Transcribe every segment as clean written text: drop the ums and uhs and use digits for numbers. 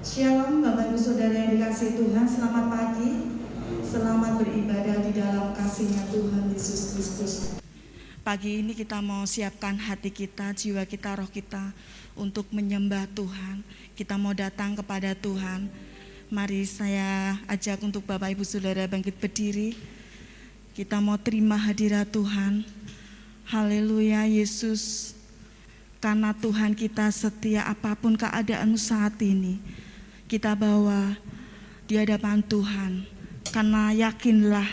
Shalom Bapak Ibu Saudara yang dikasihi Tuhan, selamat pagi. Selamat beribadah di dalam kasih-Nya Tuhan Yesus Kristus. Pagi ini kita mau siapkan hati kita, jiwa kita, roh kita untuk menyembah Tuhan. Kita mau datang kepada Tuhan. Mari saya ajak untuk Bapak Ibu Saudara bangkit berdiri. Kita mau terima hadirat Tuhan. Haleluya Yesus. Karena Tuhan kita setia apapun keadaanmu saat ini. Kita bawa di hadapan Tuhan. Karena yakinlah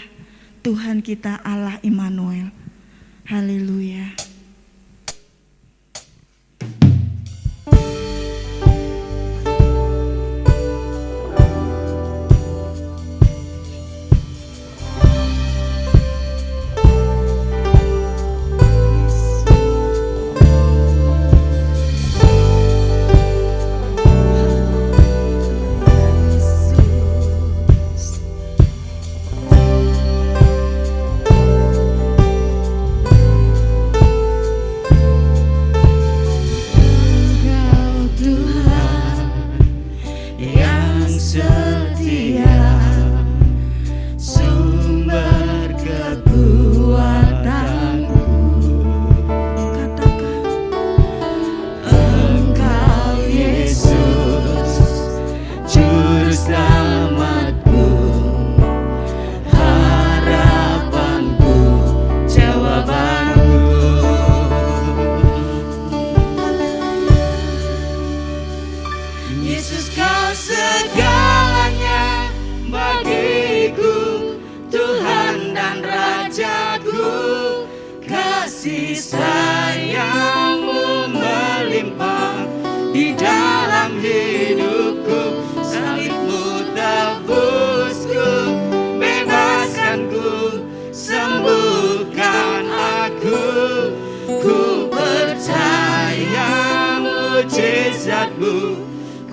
Tuhan kita Allah Immanuel. Haleluya.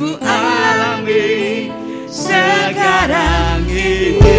Ku alami sekarang ini.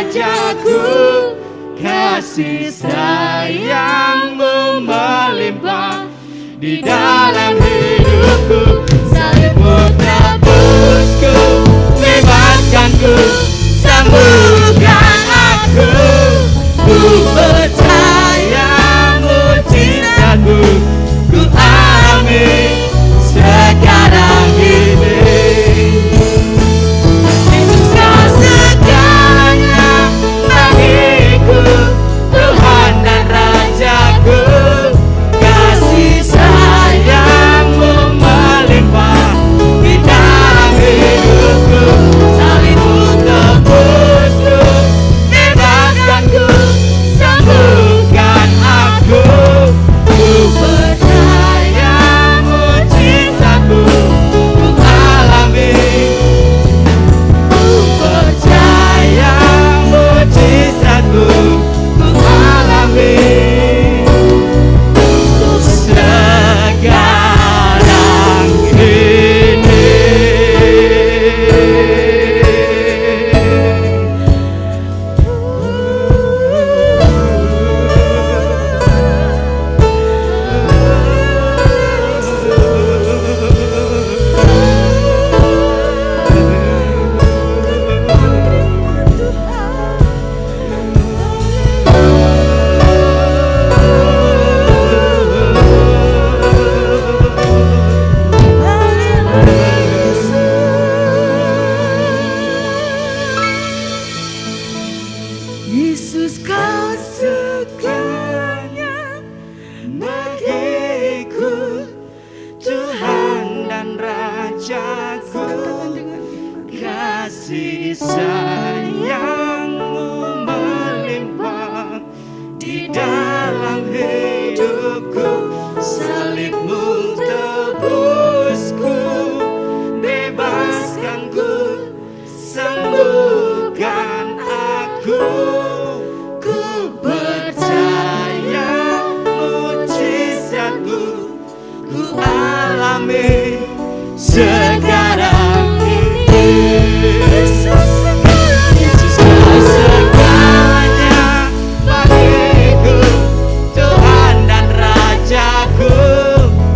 Rajaku, kasih sayangmu melimpah di dalam hidupku. Salibmu tebusku, bebaskanku, sembuhkan aku. Ku percaya mujizatmu ku alami sekarang ini. Yesus kau segalanya bagiku, Tuhan dan Rajaku, kasih sayangmu melimpah di dalam hidupku. Salibmu tebusku, bebaskanku, sembuhkan aku. Ku percaya mujizatmu ku alami. Ku percaya mujizatmu ku alami sekarang ini. Yesus kau segalanya bagiku, Tuhan dan Rajaku, kasih sayangmu melimpah di dalam hidupku. Salibmu tebusku, bebaskanku, sembuhkan aku. Ku percaya mujizatmu ku alami sekarang ini. Yesus kau segalanya bagiku, Tuhan dan Rajaku,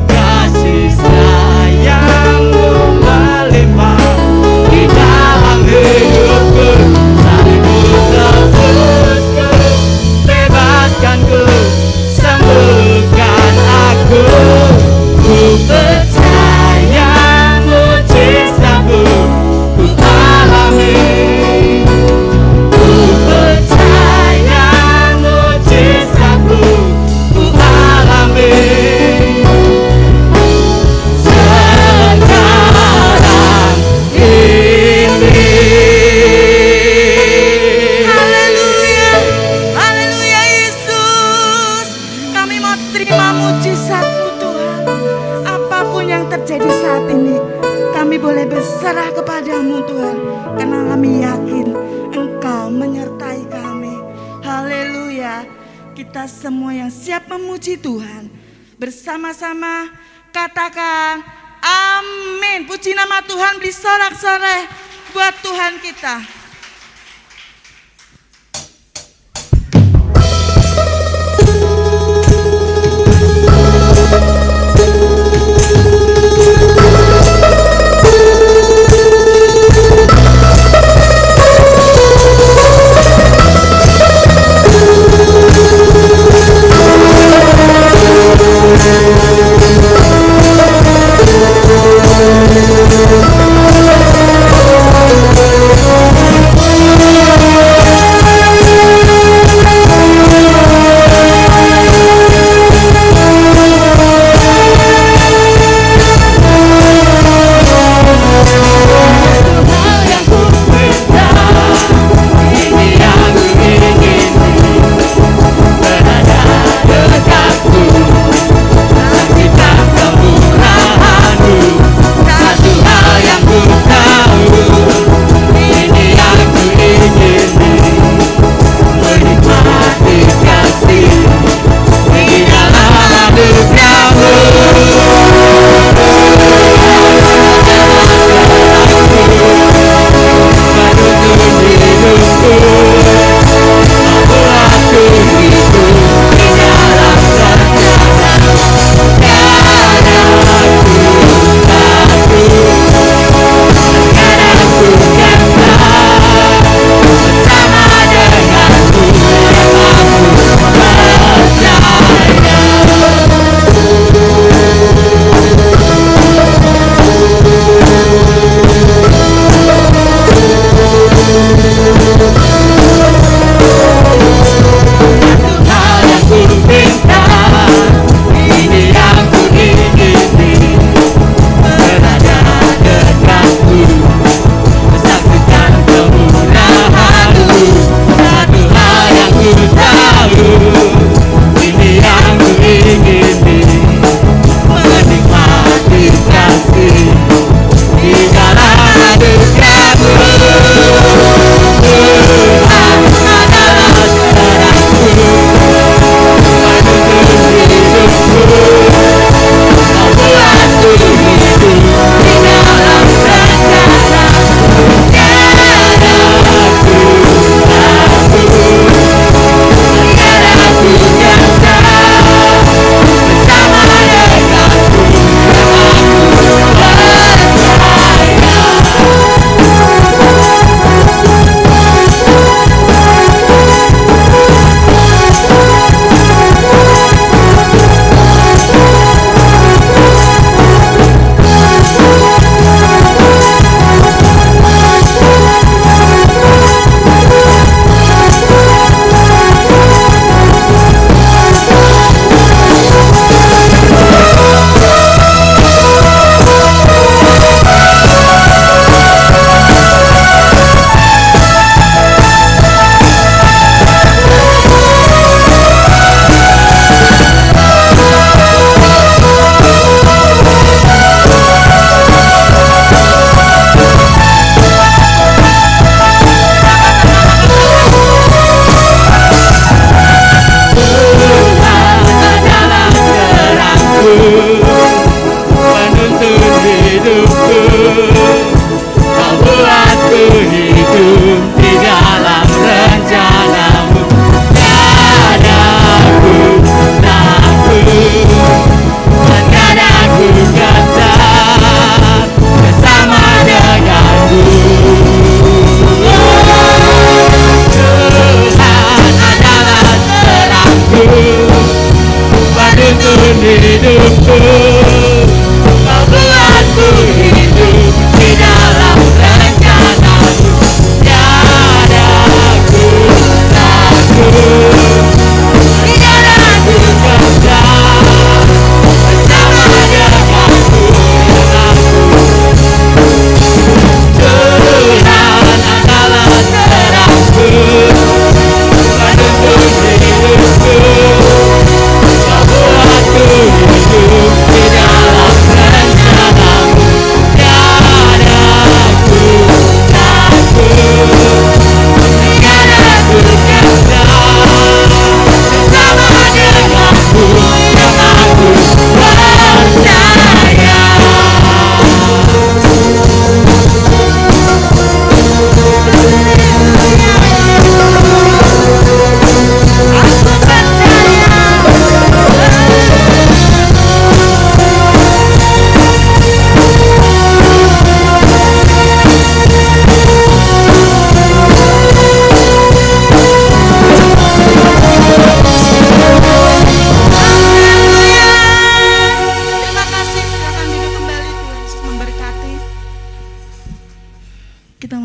kasih sayangmu melimpah di dalam hidupku. Salibmu tebusku, bebaskanku, sembuhkan aku. Ku percaya mujizatmu ku alami. Ku percaya mujizatmu ku alami sekarang ini. Haleluya, haleluya Yesus. Kami mau terima mujizat-Mu Tuhan. Apapun yang terjadi saat ini, kami boleh berserah kepadamu Tuhan, karena kami yakin Engkau menyertai kami. Haleluya. Kita semua yang siap memuji Tuhan, bersama-sama katakan amin. Puji nama Tuhan, beri sorak-sorai buat Tuhan kita. Ku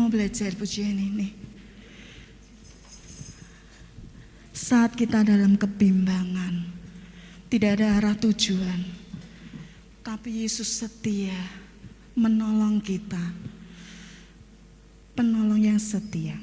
mau belajar pujian ini. Saat kita dalam kebimbangan, tidak ada arah tujuan, tapi Yesus setia menolong kita, penolong yang setia.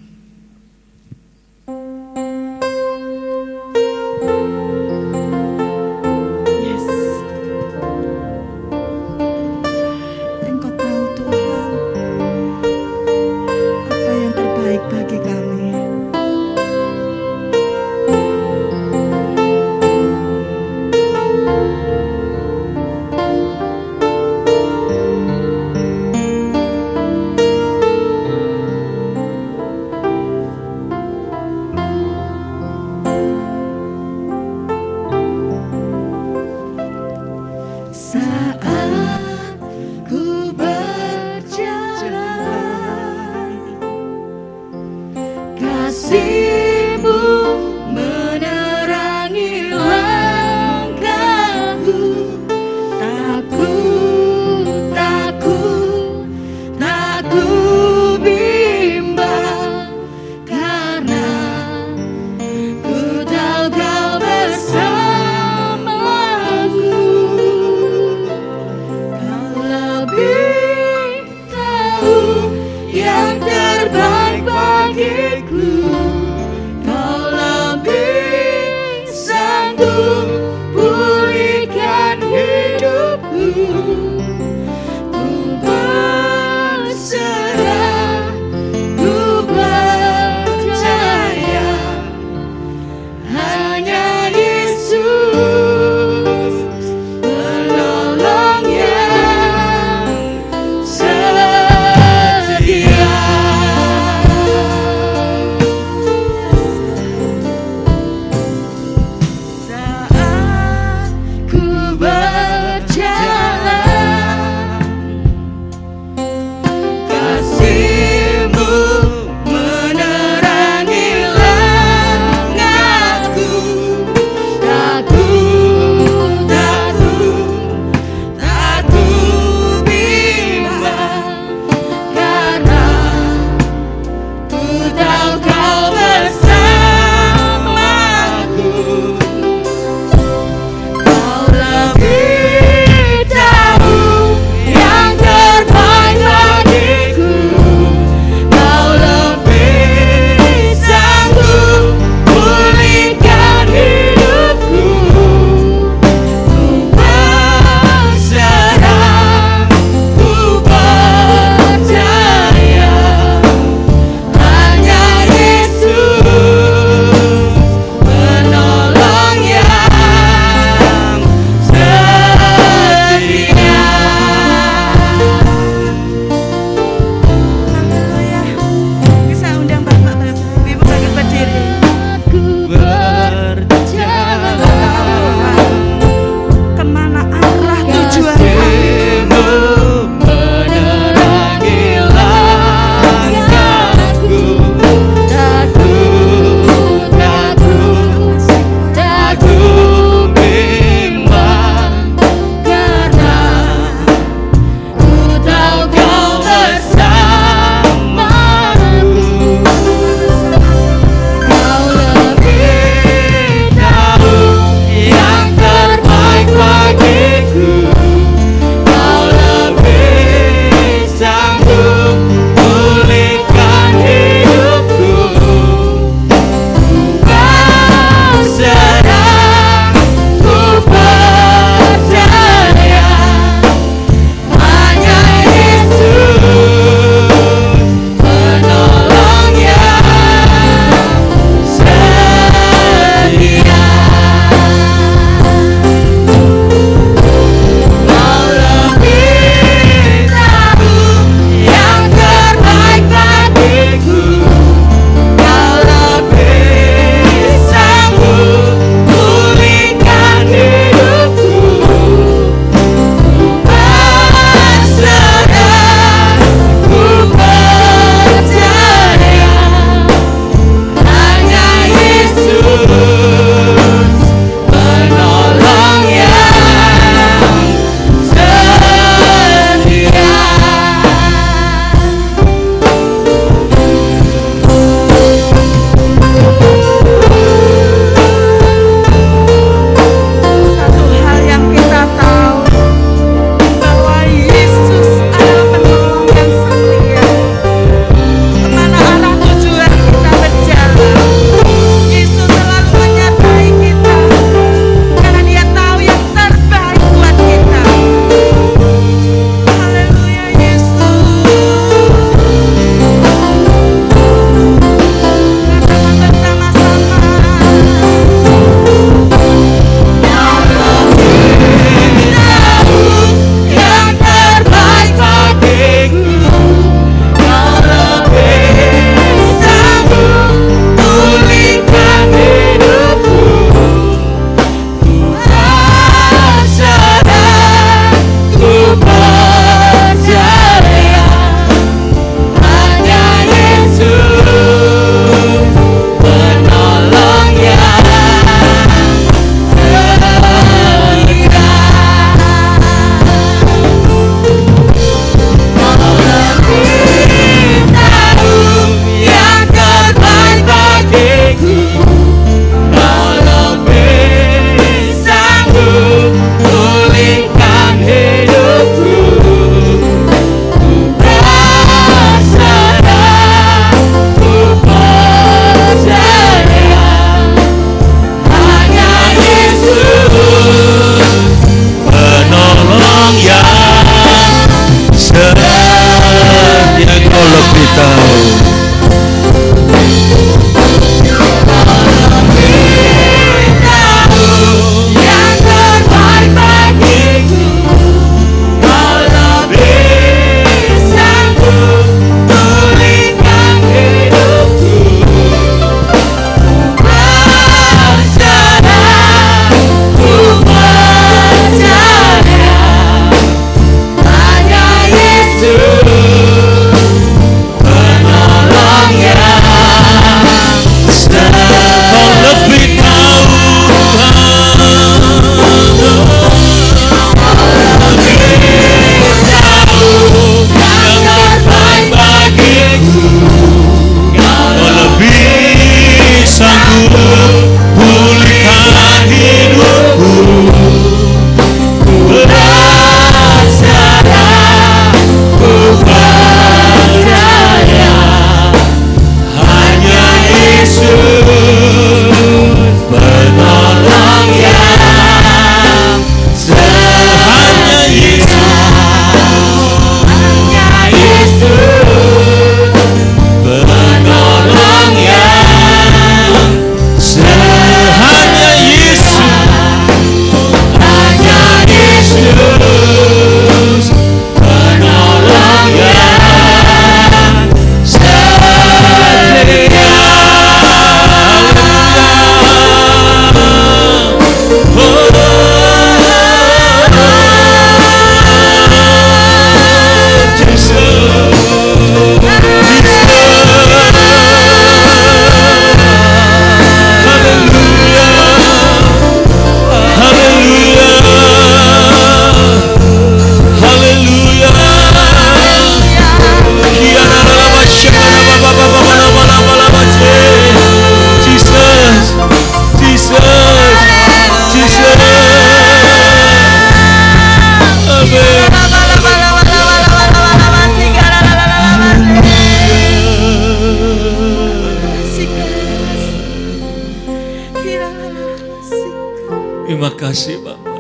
kasih Bapa.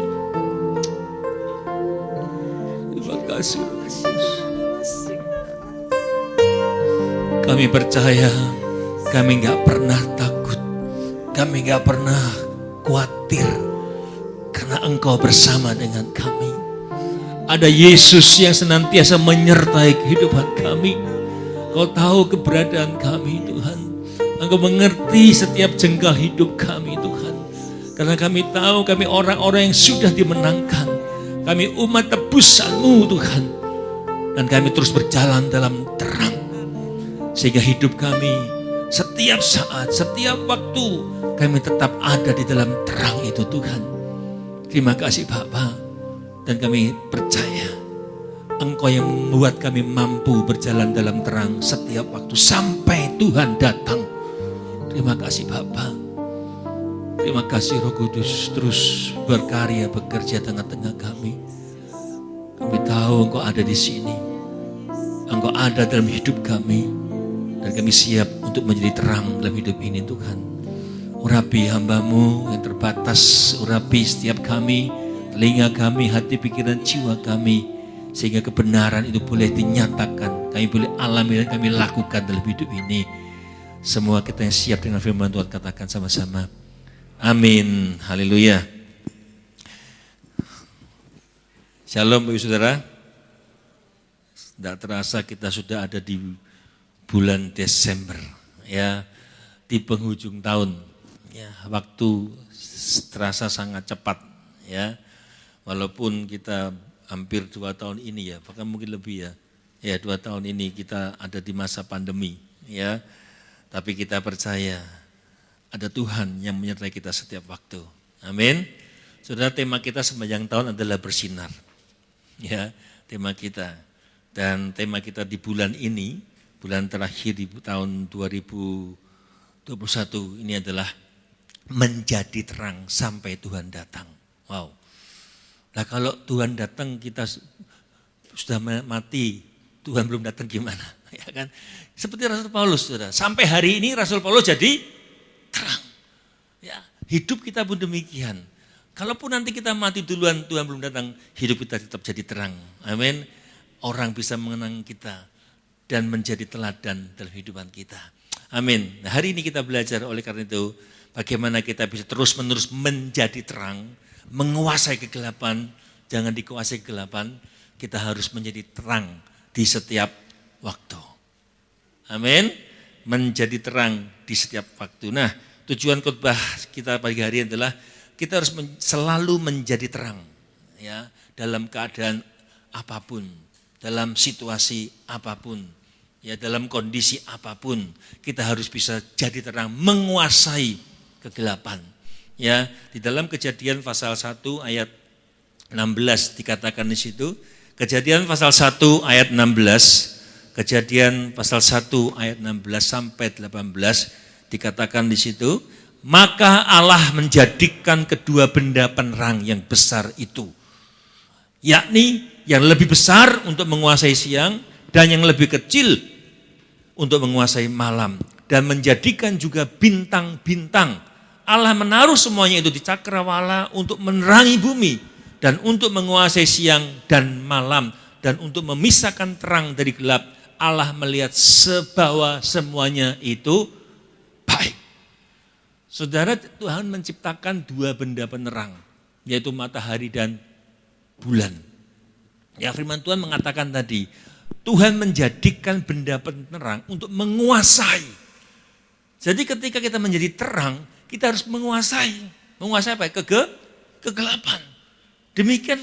Terima kasih. Kami percaya, kami gak pernah takut, kami gak pernah khawatir, karena Engkau bersama dengan kami. Ada Yesus yang senantiasa menyertai kehidupan kami. Kau tahu keberadaan kami Tuhan. Engkau mengerti setiap jengkal hidup kami Tuhan. Karena kami tahu kami orang-orang yang sudah dimenangkan. Kami umat tebusan-Mu Tuhan. Dan kami terus berjalan dalam terang. Sehingga hidup kami setiap saat, setiap waktu kami tetap ada di dalam terang itu Tuhan. Terima kasih Bapa. Dan kami percaya Engkau yang membuat kami mampu berjalan dalam terang setiap waktu sampai Tuhan datang. Terima kasih Bapa. Terima kasih Roh Kudus, terus berkarya bekerja tengah-tengah kami. Kami tahu Engkau ada di sini. Engkau ada dalam hidup kami. Dan kami siap untuk menjadi terang dalam hidup ini Tuhan. Urapi hamba-Mu yang terbatas, urapi setiap kami, telinga kami, hati, pikiran, jiwa kami, sehingga kebenaran itu boleh dinyatakan, kami boleh alami dan kami lakukan dalam hidup ini. Semua kita yang siap dengan firman Tuhan katakan sama-sama. Amin. Haleluya. Shalom Bapak Saudara. Tidak terasa kita sudah ada di bulan Desember, ya, di penghujung tahun. Ya, waktu terasa sangat cepat, ya. Walaupun kita hampir 2 tahun ini ya, bahkan mungkin lebih ya 2 tahun ini kita ada di masa pandemi ya. Tapi kita percaya ada Tuhan yang menyertai kita setiap waktu. Amin. Saudara, tema kita sepanjang tahun adalah bersinar. Ya, tema kita. Dan tema kita di bulan ini, bulan terakhir di tahun 2021 ini adalah menjadi terang sampai Tuhan datang. Wow. Nah kalau Tuhan datang kita sudah mati, Tuhan belum datang gimana? Ya kan? Seperti Rasul Paulus, saudara. Sampai hari ini Rasul Paulus jadi terang. Ya, hidup kita pun demikian. Kalaupun nanti kita mati duluan, Tuhan belum datang, hidup kita tetap jadi terang. Amin. Orang bisa mengenang kita dan menjadi teladan dalam kehidupan kita. Amin. Nah, hari ini kita belajar oleh karena itu bagaimana kita bisa terus-menerus menjadi terang. Menguasai kegelapan, jangan dikuasai kegelapan, kita harus menjadi terang di setiap waktu. Amin. Menjadi terang di setiap waktu. Nah, tujuan khotbah kita pagi hari adalah kita harus selalu menjadi terang, ya, dalam keadaan apapun, dalam situasi apapun, ya, dalam kondisi apapun, kita harus bisa jadi terang, menguasai kegelapan. Ya, di dalam Kejadian pasal 1 ayat 16 dikatakan di situ. Kejadian pasal 1 ayat 16, Kejadian pasal 1 ayat 16 sampai 18 dikatakan di situ, maka Allah menjadikan kedua benda penerang yang besar itu, yakni yang lebih besar untuk menguasai siang dan yang lebih kecil untuk menguasai malam, dan menjadikan juga bintang-bintang. Allah menaruh semuanya itu di cakrawala untuk menerangi bumi dan untuk menguasai siang dan malam dan untuk memisahkan terang dari gelap. Allah melihat bahwa semuanya itu baik. Saudara, Tuhan menciptakan 2 benda penerang, yaitu matahari dan bulan. Ya, firman Tuhan mengatakan tadi, Tuhan menjadikan benda penerang untuk menguasai. Jadi ketika kita menjadi terang, kita harus menguasai. Menguasai apa? Kegelapan. Demikian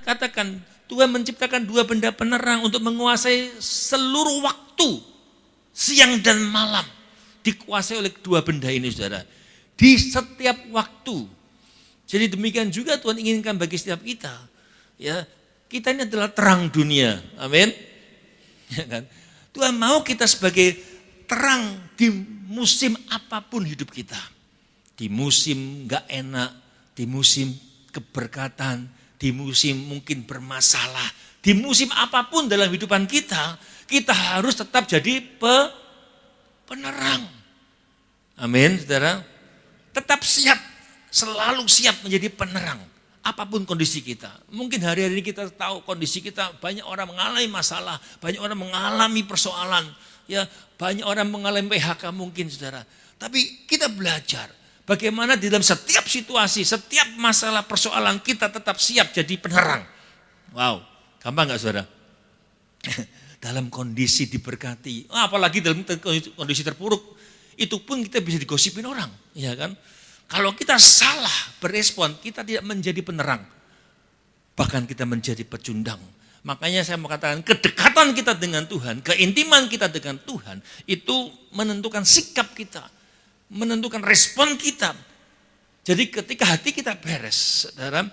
katakan, Tuhan menciptakan 2 benda penerang untuk menguasai seluruh waktu, siang dan malam. Dikuasai oleh 2 benda ini, saudara. Di setiap waktu. Jadi demikian juga Tuhan inginkan bagi setiap kita. Ya, kita ini adalah terang dunia. Amin. Ya kan? Tuhan mau kita sebagai terang di musim apapun hidup kita. Di musim gak enak, di musim keberkatan, di musim mungkin bermasalah, di musim apapun dalam kehidupan kita, kita harus tetap jadi penerang. Amin, saudara. Tetap siap selalu siap menjadi penerang. Apapun kondisi kita. Mungkin hari-hari ini kita tahu kondisi kita, banyak orang mengalami masalah, banyak orang mengalami persoalan, ya, banyak orang mengalami PHK mungkin, saudara. Tapi kita belajar bagaimana di dalam setiap situasi, setiap masalah persoalan kita tetap siap jadi penerang. Wow, gampang gak saudara? Dalam kondisi diberkati, apalagi dalam kondisi terpuruk, itu pun kita bisa digosipin orang, ya kan? Kalau kita salah berespon, kita tidak menjadi penerang, bahkan kita menjadi pecundang. Makanya saya mau katakan kedekatan kita dengan Tuhan, keintiman kita dengan Tuhan, itu menentukan sikap kita, menentukan respon kita. Jadi ketika hati kita beres, saudara,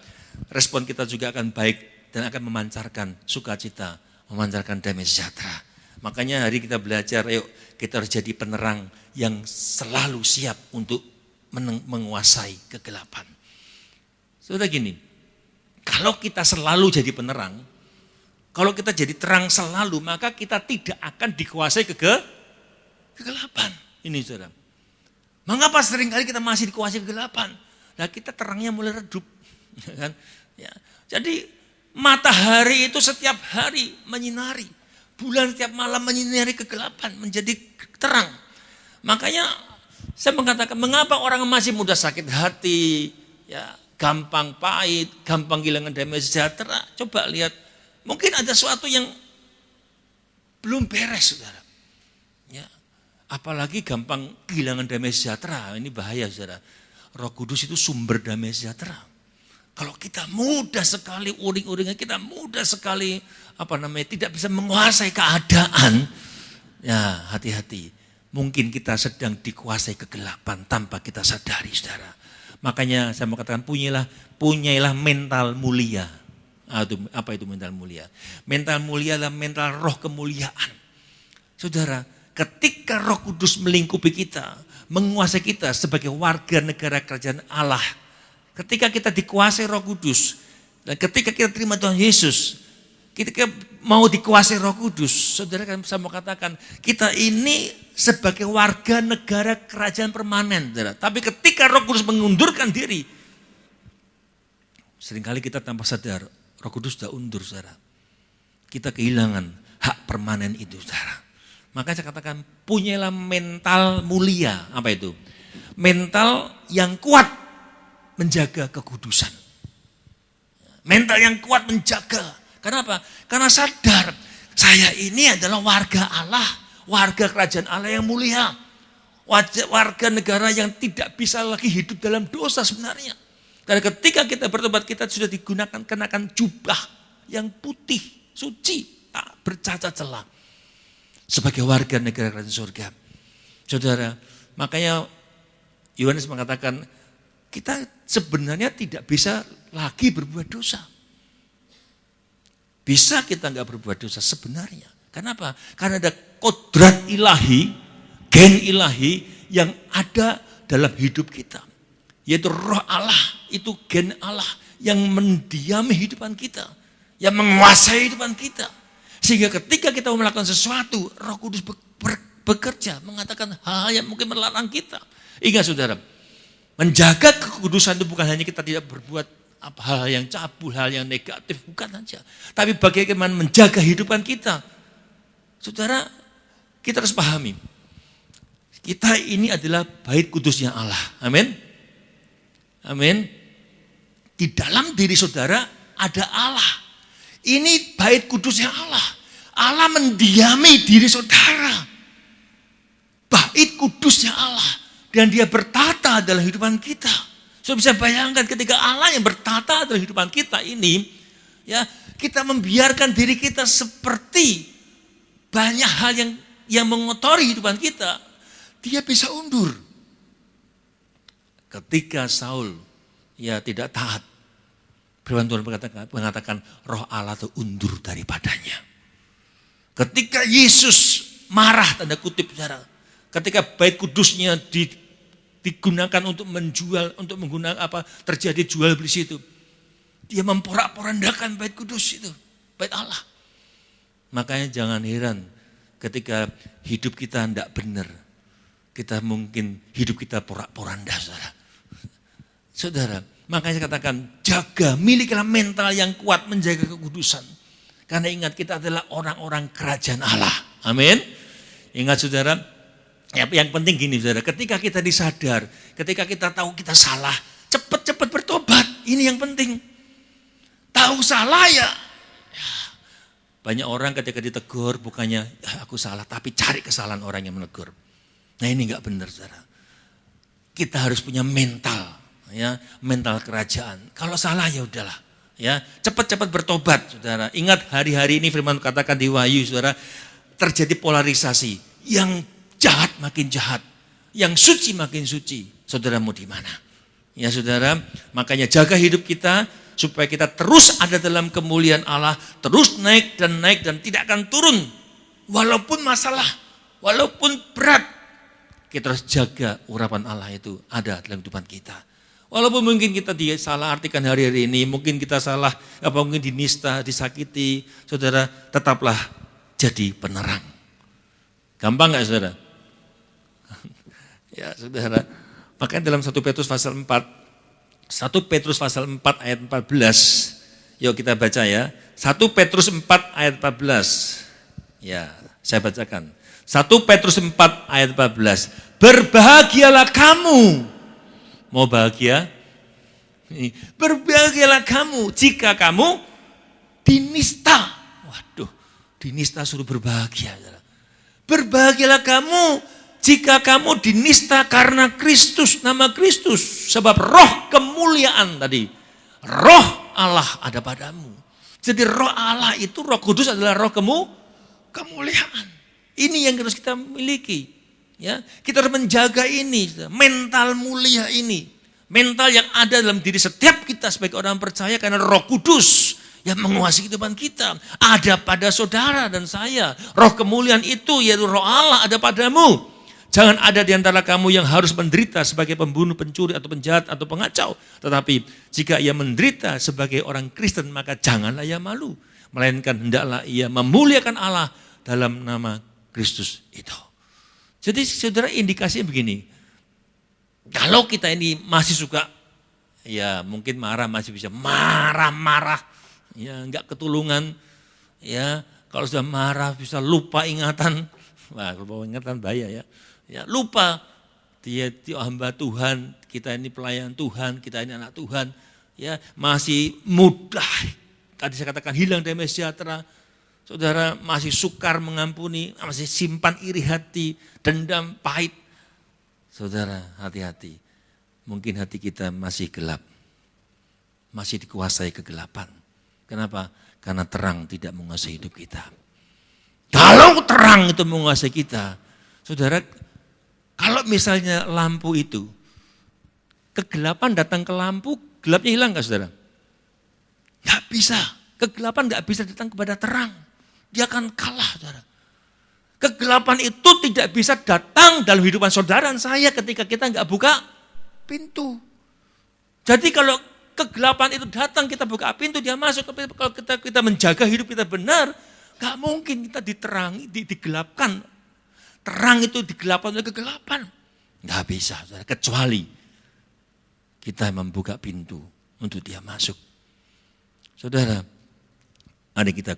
respon kita juga akan baik dan akan memancarkan sukacita, memancarkan damai sejahtera. Makanya hari kita belajar, ayo kita harus jadi penerang yang selalu siap untuk menguasai kegelapan. Saudara gini, kalau kita selalu jadi penerang, kalau kita jadi terang selalu, maka kita tidak akan dikuasai kegelapan. Ini saudara. Mengapa seringkali kita masih dikuasai kegelapan? Nah kita terangnya mulai redup. Kan? Ya. Jadi matahari itu setiap hari menyinari. Bulan setiap malam menyinari kegelapan, menjadi terang. Makanya saya mengatakan, mengapa orang masih mudah sakit hati, ya, gampang pahit, gampang kehilangan damai sejahtera. Coba lihat, mungkin ada sesuatu yang belum beres, saudara. Ya, apalagi gampang kehilangan damai sejahtera, ini bahaya, saudara. Roh Kudus itu sumber damai sejahtera. Kalau kita mudah sekali uring-uringan, kita mudah sekali tidak bisa menguasai keadaan, ya hati-hati. Mungkin kita sedang dikuasai kegelapan tanpa kita sadari, saudara. Makanya saya mau katakan punyailah mental mulia. Apa itu mental mulia? Mental mulia adalah mental roh kemuliaan. Saudara, ketika Roh Kudus melingkupi kita, menguasai kita sebagai warga negara kerajaan Allah, ketika kita dikuasai Roh Kudus, dan ketika kita terima Tuhan Yesus, ketika mau dikuasai Roh Kudus, saudara kan saya mau katakan, kita ini sebagai warga negara kerajaan permanen, saudara. Tapi ketika Roh Kudus mengundurkan diri, seringkali kita tanpa sadar, Roh Kudus sudah undur, saudara. Kita kehilangan hak permanen itu, saudara. Maka saya katakan, punyailah mental mulia. Apa itu? Mental yang kuat menjaga kekudusan. Mental yang kuat menjaga. Kenapa? Karena sadar, saya ini adalah warga Allah, warga kerajaan Allah yang mulia. Warga negara yang tidak bisa lagi hidup dalam dosa sebenarnya. Karena ketika kita bertobat, kita sudah digunakan, kenakan jubah yang putih, suci, tak bercacat celah. Sebagai warga negara kerajaan surga. Saudara, makanya Yohanes mengatakan, kita sebenarnya tidak bisa lagi berbuat dosa. Bisa kita nggak berbuat dosa sebenarnya. Kenapa? Karena ada kodrat ilahi, gen ilahi yang ada dalam hidup kita. Yaitu roh Allah, itu gen Allah yang mendiami hidupan kita. Yang menguasai hidupan kita. Sehingga ketika kita melakukan sesuatu, Roh Kudus bekerja, mengatakan hal-hal yang mungkin melarang kita. Ingat saudara, menjaga kekudusan itu bukan hanya kita tidak berbuat hal yang cabul, hal yang negatif, bukan saja. Tapi bagaimana menjaga kehidupan kita. Saudara, kita harus pahami. Kita ini adalah bait kudusnya Allah. Amin. Amin. Di dalam diri saudara ada Allah. Ini bait kudusnya Allah. Allah mendiami diri saudara. Bait kudusnya Allah. Dan dia bertata dalam kehidupan kita. So bisa bayangkan ketika Allah yang bertata dalam kehidupan kita ini, ya kita membiarkan diri kita seperti banyak hal yang mengotori kehidupan kita, dia bisa undur. Ketika Saul ya tidak taat, firman Tuhan mengatakan roh Allah itu undur daripadanya. Ketika Yesus marah tanda kutip, saudara, ketika bait kudusnya digunakan untuk menjual, untuk menggunakan terjadi jual beli situ. Dia memporak-porandakan bait kudus itu, bait Allah. Makanya jangan heran ketika hidup kita tidak benar. Kita mungkin hidup kita porak-poranda, saudara. Saudara, makanya saya katakan jaga, milikilah mental yang kuat menjaga kekudusan. Karena ingat kita adalah orang-orang kerajaan Allah. Amin. Ingat saudara, yang penting gini saudara, ketika kita disadar, ketika kita tahu kita salah, cepat-cepat bertobat. Ini yang penting. Tahu salah ya. Banyak orang ketika ditegur bukannya aku salah, tapi cari kesalahan orang yang menegur. Nah ini enggak benar saudara. Kita harus punya mental, ya, mental kerajaan. Kalau salah ya udahlah, ya, cepat-cepat bertobat, saudara. Ingat hari-hari ini firman katakan di Wahyu, saudara, terjadi polarisasi. Yang jahat makin jahat, yang suci makin suci. Saudara mau di mana? Ya saudara, makanya jaga hidup kita supaya kita terus ada dalam kemuliaan Allah, terus naik dan tidak akan turun. Walaupun masalah, walaupun berat, kita harus jaga urapan Allah itu ada dalam kehidupan kita. Walaupun mungkin kita salah artikan hari-hari ini, mungkin kita salah, mungkin dinista, disakiti, saudara, tetaplah jadi penerang. Gampang gak saudara? Ya saudara, makanya dalam 1 Petrus pasal 4, 1 Petrus pasal 4 ayat 14, yuk kita baca ya. 1 Petrus 4 ayat 14, ya saya bacakan. 1 Petrus 4 ayat 14, berbahagialah kamu. Mau bahagia? Berbahagialah kamu jika kamu dinista. Waduh, dinista suruh berbahagia. Berbahagialah kamu jika kamu dinista karena Kristus, nama Kristus. Sebab roh kemuliaan tadi, roh Allah ada padamu. Jadi roh Allah itu, Roh Kudus adalah roh kemuliaan. Ini yang harus kita miliki. Ya, kita harus menjaga ini, mental mulia ini. Mental yang ada dalam diri setiap kita sebagai orang percaya karena Roh Kudus yang menguasai kehidupan kita. Ada pada saudara dan saya. Roh kemuliaan itu yaitu roh Allah ada padamu. Jangan ada di antara kamu yang harus menderita sebagai pembunuh, pencuri, atau penjahat, atau pengacau. Tetapi jika ia menderita sebagai orang Kristen, maka janganlah ia malu. Melainkan hendaklah ia memuliakan Allah dalam nama Kristus itu. Jadi saudara, indikasinya begini. Kalau kita ini masih suka, ya mungkin marah, masih bisa marah-marah. Ya enggak ketulungan. Ya kalau sudah marah bisa lupa ingatan. Wah, lupa ingatan bahaya ya. Ya, lupa dia hamba Tuhan, kita ini pelayan Tuhan, kita ini anak Tuhan, ya masih mudah. Tadi saya katakan hilang damai sejahtera. Saudara masih sukar mengampuni, masih simpan iri hati, dendam, pahit. Saudara hati-hati, mungkin hati kita masih gelap, masih dikuasai kegelapan. Kenapa? Karena terang tidak menguasai hidup kita. Kalau terang itu menguasai kita, saudara, kalau misalnya lampu itu, kegelapan datang ke lampu, gelapnya hilang gak saudara? Gak bisa, kegelapan gak bisa datang kepada terang. Dia akan kalah saudara. Kegelapan itu tidak bisa datang dalam kehidupan saudara dan saya ketika kita gak buka pintu. Jadi kalau kegelapan itu datang, kita buka pintu, dia masuk. Kalau kita menjaga hidup kita benar, gak mungkin kita diterangi, digelapkan. Terang itu digelapkan oleh kegelapan. Gak bisa, saudara, kecuali kita membuka pintu untuk dia masuk. Saudara, mari kita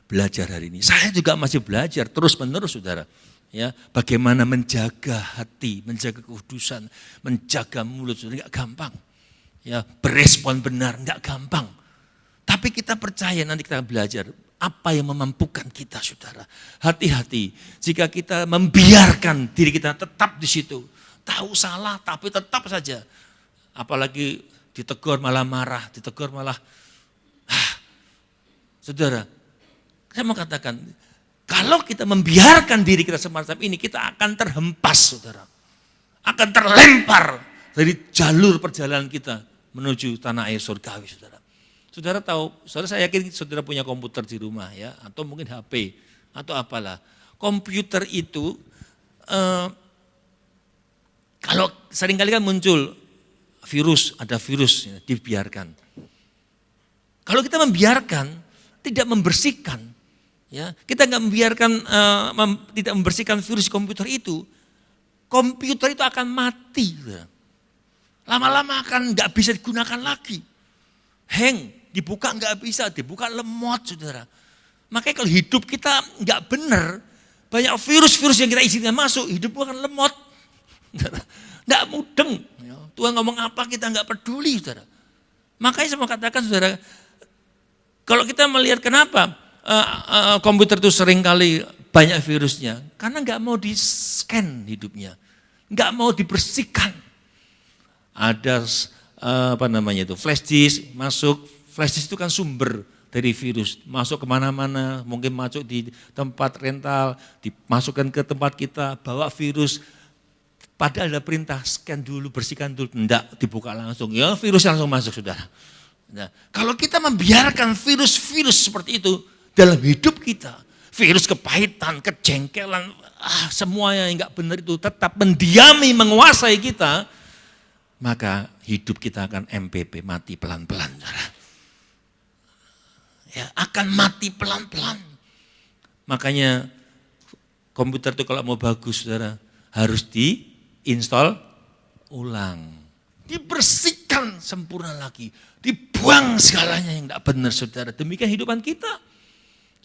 belajar hari ini. Saya juga masih belajar terus-menerus, saudara. Ya, bagaimana menjaga hati, menjaga kekudusan, menjaga mulut, saudara, gak gampang. Ya, berespon benar, gak gampang. Tapi kita percaya nanti kita belajar. Apa yang memampukan kita, saudara? Hati-hati jika kita membiarkan diri kita tetap di situ. Tahu salah tapi tetap saja. Apalagi ditegur malah marah, ditegur malah. Saudara, saya mau katakan, kalau kita membiarkan diri kita semacam ini, kita akan terhempas, saudara. Akan terlempar dari jalur perjalanan kita menuju tanah air surgawi, saudara. Saudara tahu, saya yakin saudara punya komputer di rumah ya, atau mungkin HP, atau apalah. Komputer itu, kalau seringkali kan muncul virus, ada virus, ya, dibiarkan. Kalau kita membiarkan, tidak membersihkan, ya, kita nggak membiarkan, tidak membersihkan virus komputer itu akan mati. Lama-lama akan nggak bisa digunakan lagi. Hang, dibuka nggak bisa, dibuka lemot saudara. Makanya kalau hidup kita nggak benar, banyak virus-virus yang kita izinkan masuk, hidup akan lemot. Nggak mudeng. Tuhan ngomong apa kita nggak peduli saudara. Makanya saya mau katakan saudara, kalau kita melihat kenapa komputer itu sering kali banyak virusnya, karena nggak mau di-scan hidupnya, nggak mau dibersihkan. Ada flash disk masuk, flash disk itu kan sumber dari virus, masuk kemana-mana, mungkin masuk di tempat rental, dimasukkan ke tempat kita, bawa virus, padahal ada perintah, scan dulu, bersihkan dulu, enggak, dibuka langsung, ya virus langsung masuk saudara. Nah, kalau kita membiarkan virus-virus seperti itu dalam hidup kita, virus kepahitan, kejengkelan, semuanya yang enggak benar itu tetap mendiami, menguasai kita, maka hidup kita akan MPP, mati pelan-pelan. Ya, akan mati pelan-pelan. Makanya komputer itu kalau mau bagus saudara, harus diinstal ulang. Dibersihkan sempurna lagi. Dibuang segalanya yang tidak benar saudara. Demikian hidupan kita.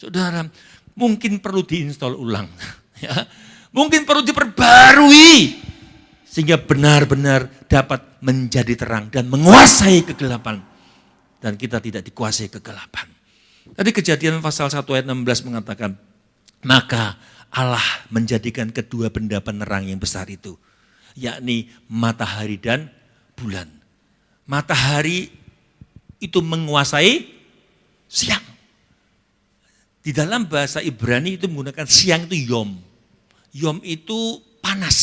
Saudara, mungkin perlu diinstal ulang. Ya, mungkin perlu diperbarui. Sehingga benar-benar dapat menjadi terang dan menguasai kegelapan. Dan kita tidak dikuasai kegelapan. Tadi Kejadian pasal 1 ayat 16 mengatakan, maka Allah menjadikan kedua benda penerang yang besar itu, yakni matahari dan bulan. Matahari itu menguasai siang. Di dalam bahasa Ibrani itu menggunakan siang itu yom. Yom itu panas.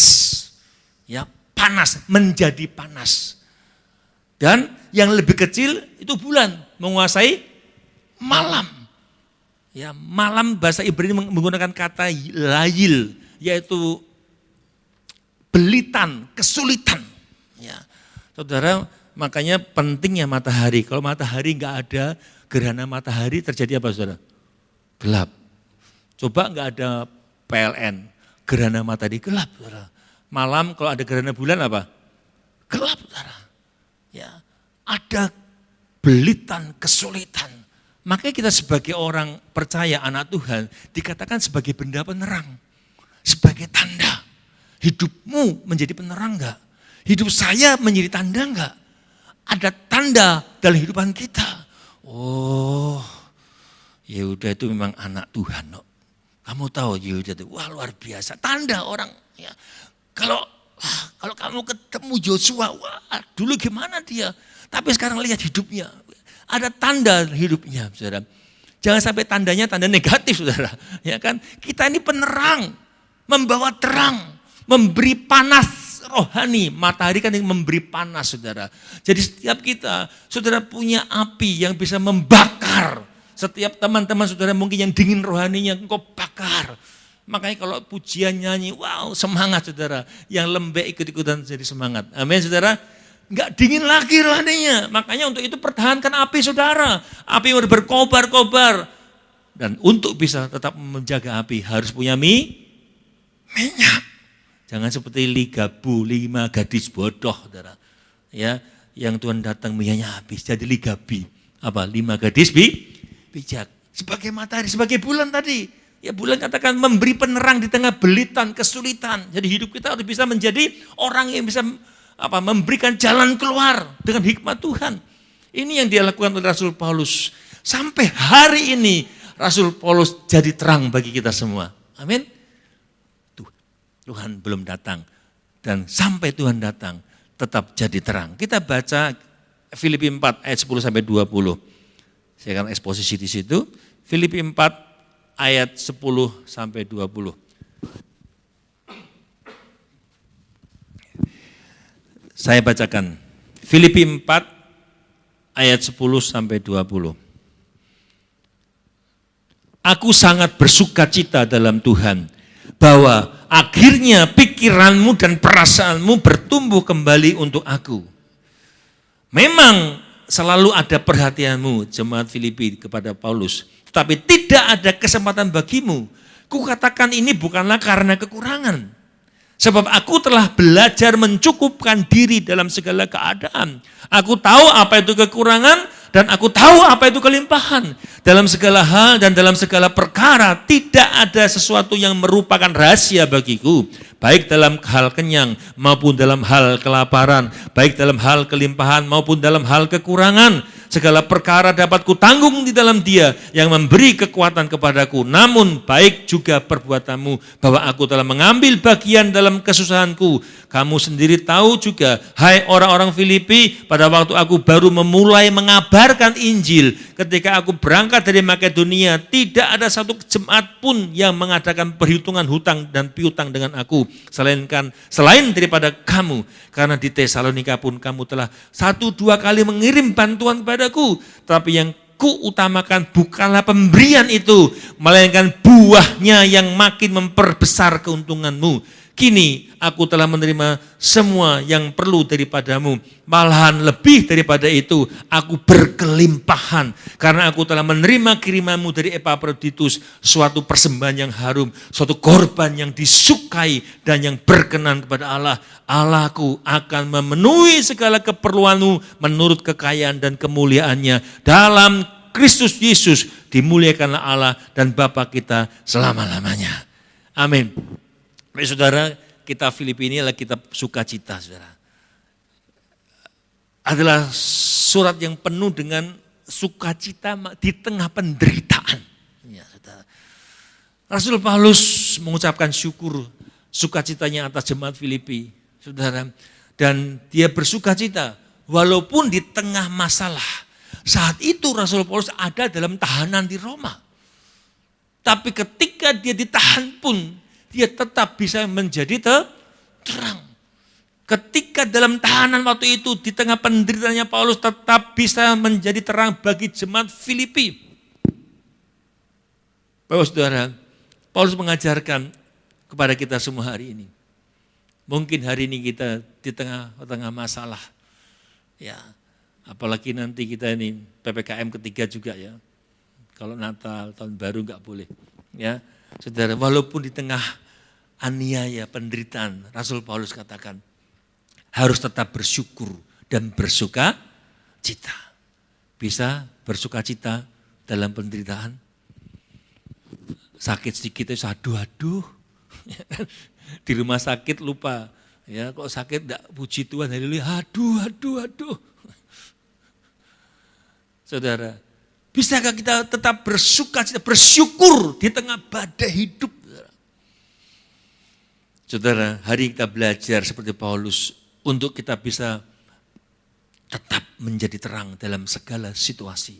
Ya, panas, menjadi panas. Dan yang lebih kecil itu bulan, menguasai malam. Ya, malam bahasa Ibrani menggunakan kata layil, yaitu belitan, kesulitan. Ya. Saudara, makanya pentingnya matahari. Kalau matahari enggak ada, gerhana matahari terjadi apa saudara? Gelap. Coba enggak ada PLN, gerhana matahari gelap saudara. Malam kalau ada gerhana bulan apa? Gelap saudara. Ya, ada belitan, kesulitan. Makanya kita sebagai orang percaya anak Tuhan dikatakan sebagai benda penerang. Sebagai tanda. Hidupmu menjadi penerang enggak? Hidup saya menjadi tanda enggak? Ada tanda dalam kehidupan kita. Oh, Yehuda itu memang anak Tuhan. No. Kamu tahu Yehuda itu, wah luar biasa. Tanda orang. Ya. Kalau kamu ketemu Joshua, wah dulu gimana dia. Tapi sekarang lihat hidupnya. Ada tanda hidupnya, saudara. Jangan sampai tandanya tanda negatif, saudara. Ya kan? Kita ini penerang, membawa terang, memberi panas rohani. Matahari kan yang memberi panas, saudara. Jadi setiap kita, saudara punya api yang bisa membakar. Setiap teman-teman saudara mungkin yang dingin rohaninya, engkau bakar. Makanya kalau pujian nyanyi, wow semangat saudara. Yang lembek ikut-ikutan jadi semangat. Amin saudara. Enggak dingin lagi rohaninya. Makanya untuk itu pertahankan api saudara. Api harus berkobar-kobar. Dan untuk bisa tetap menjaga api harus punya minyak. Jangan seperti Ligabu, 5 gadis bodoh saudara. Ya, yang Tuhan datang minyaknya habis. Jadi Ligabi. Apa? 5 gadis bijak. Sebagai matahari, sebagai bulan tadi. Ya bulan katakan memberi penerang di tengah belitan, kesulitan. Jadi hidup kita harus bisa menjadi orang yang bisa memberikan jalan keluar dengan hikmat Tuhan. Ini yang dia lakukan oleh Rasul Paulus. Sampai hari ini Rasul Paulus jadi terang bagi kita semua. Amin. Tuhan belum datang. Dan sampai Tuhan datang tetap jadi terang. Kita baca Filipi 4 ayat 10 sampai 20. Saya akan eksposisi di situ. Filipi 4 ayat 10 sampai 20. Saya bacakan. Filipi 4 ayat 10 sampai 20. Aku sangat bersuka cita dalam Tuhan bahwa akhirnya pikiranmu dan perasaanmu bertumbuh kembali untuk aku. Memang selalu ada perhatianmu, jemaat Filipi kepada Paulus. Tetapi tidak ada kesempatan bagimu. Kukatakan ini bukanlah karena kekurangan. Sebab aku telah belajar mencukupkan diri dalam segala keadaan. Aku tahu apa itu kekurangan dan aku tahu apa itu kelimpahan. Dalam segala hal dan dalam segala perkara tidak ada sesuatu yang merupakan rahasia bagiku. Baik dalam hal kenyang maupun dalam hal kelaparan. Baik dalam hal kelimpahan maupun dalam hal kekurangan. Segala perkara dapat kutanggung di dalam Dia yang memberi kekuatan kepadaku. Namun baik juga perbuatanmu bahwa aku telah mengambil bagian dalam kesusahanku. Kamu sendiri tahu juga, hai orang-orang Filipi, pada waktu aku baru memulai mengabarkan Injil, ketika aku berangkat dari Makedonia, tidak ada satu jemaat pun yang mengadakan perhitungan hutang dan piutang dengan aku, selain daripada kamu, karena di Tesalonika pun kamu telah 1-2 kali mengirim bantuan kepadaku, tapi yang kuutamakan bukanlah pemberian itu, melainkan buahnya yang makin memperbesar keuntunganmu. Kini aku telah menerima semua yang perlu daripadamu. Malahan lebih daripada itu, aku berkelimpahan. Karena aku telah menerima kirimanmu dari Epaphroditus, suatu persembahan yang harum, suatu korban yang disukai dan yang berkenan kepada Allah. Allahku akan memenuhi segala keperluanmu menurut kekayaan dan kemuliaannya. Dalam Kristus Yesus dimuliakanlah Allah dan Bapa kita selama-lamanya. Amin. Baik saudara, kitab Filipi ini adalah kitab sukacita, saudara. Adalah surat yang penuh dengan sukacita di tengah penderitaan. Ya, saudara. Rasul Paulus mengucapkan syukur sukacitanya atas jemaat Filipi, saudara. Dan dia bersukacita walaupun di tengah masalah. Saat itu Rasul Paulus ada dalam tahanan di Roma. Tapi ketika dia ditahan pun, dia tetap bisa menjadi terang. Ketika dalam tahanan waktu itu, di tengah penderitaannya Paulus tetap bisa menjadi terang bagi jemaat Filipi. Bapak saudara, Paulus mengajarkan kepada kita semua hari ini. Mungkin hari ini kita di tengah masalah. Ya, apalagi nanti kita ini PPKM ketiga juga ya. Kalau Natal, tahun baru enggak boleh. Ya, saudara, walaupun di tengah aniaya, penderitaan, Rasul Paulus katakan harus tetap bersyukur dan bersuka cita. Bisa bersuka cita dalam penderitaan. Sakit sedikit itu aduh. Di rumah sakit lupa. Ya, kok sakit enggak puji Tuhan, haleluya. Aduh. Saudara, bisakah kita tetap bersuka cita, bersyukur di tengah badai hidup? Saudara, hari ini kita belajar seperti Paulus untuk kita bisa tetap menjadi terang dalam segala situasi.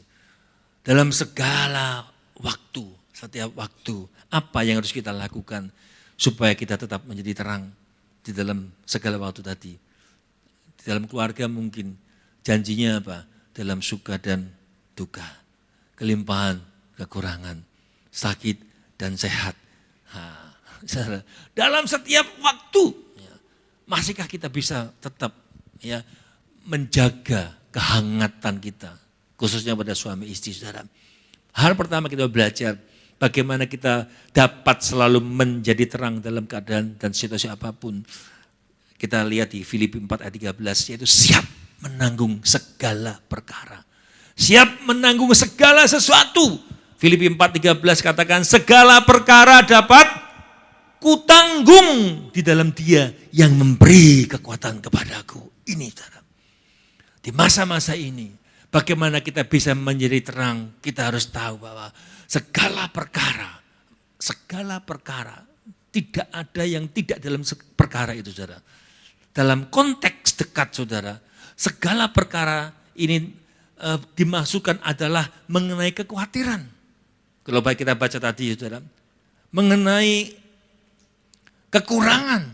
Dalam segala waktu, setiap waktu. Apa yang harus kita lakukan supaya kita tetap menjadi terang di dalam segala waktu tadi. Di dalam keluarga mungkin janjinya apa? Dalam suka dan duka. Kelimpahan, kekurangan, sakit dan sehat. Dalam setiap waktu, masihkah kita bisa tetap ya menjaga kehangatan kita, khususnya pada suami istri, saudara. Hal pertama kita belajar bagaimana kita dapat selalu menjadi terang dalam keadaan dan situasi apapun. Kita lihat di Filipi 4 ayat 13, yaitu siap menanggung segala perkara. Siap menanggung segala sesuatu. Filipi 4:13 katakan segala perkara dapat kutanggung di dalam Dia yang memberi kekuatan kepadaku. Ini saudara. Di masa-masa ini, bagaimana kita bisa menjadi terang, kita harus tahu bahwa segala perkara, tidak ada yang tidak dalam perkara itu saudara. Dalam konteks dekat saudara, segala perkara ini dimasukkan adalah mengenai kekhawatiran. Kalau baik kita baca tadi saudara, mengenai kekurangan,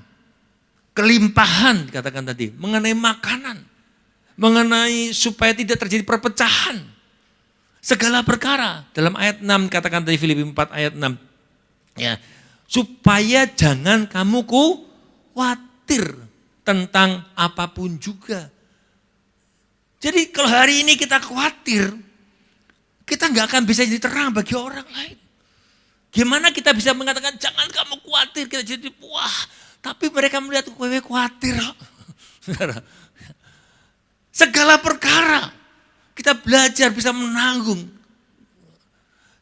kelimpahan katakan tadi, mengenai makanan, mengenai supaya tidak terjadi perpecahan. Segala perkara, dalam ayat 6 katakan tadi Filipi 4 ayat 6. Ya, supaya jangan kamu khawatir tentang apapun juga. Jadi kalau hari ini kita khawatir, kita nggak akan bisa jadi terang bagi orang lain. Gimana kita bisa mengatakan jangan kamu khawatir, kita jadi wah Tapi mereka melihat kowe khawatir. Saudara, segala perkara kita belajar bisa menanggung.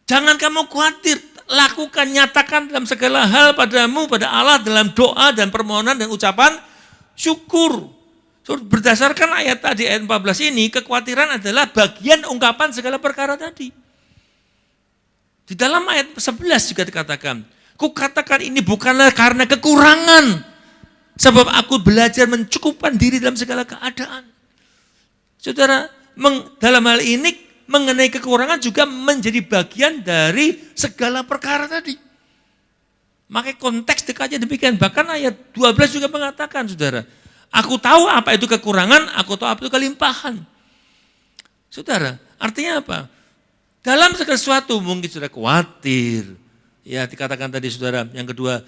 Jangan kamu khawatir, lakukan, nyatakan dalam segala hal padamu, pada Allah dalam doa dan permohonan dan ucapan syukur. So, berdasarkan ayat tadi, ayat 14 ini, kekhawatiran adalah bagian ungkapan segala perkara tadi. Di dalam ayat 11 juga dikatakan, kukatakan ini bukanlah karena kekurangan, sebab aku belajar mencukupkan diri dalam segala keadaan. Saudara, dalam hal ini mengenai kekurangan juga menjadi bagian dari segala perkara tadi. Makanya konteks dekatnya demikian. Bahkan ayat 12 juga mengatakan, saudara, aku tahu apa itu kekurangan, aku tahu apa itu kelimpahan. Saudara, artinya apa? Dalam segala sesuatu mungkin sudah khawatir. Ya, dikatakan tadi saudara, yang kedua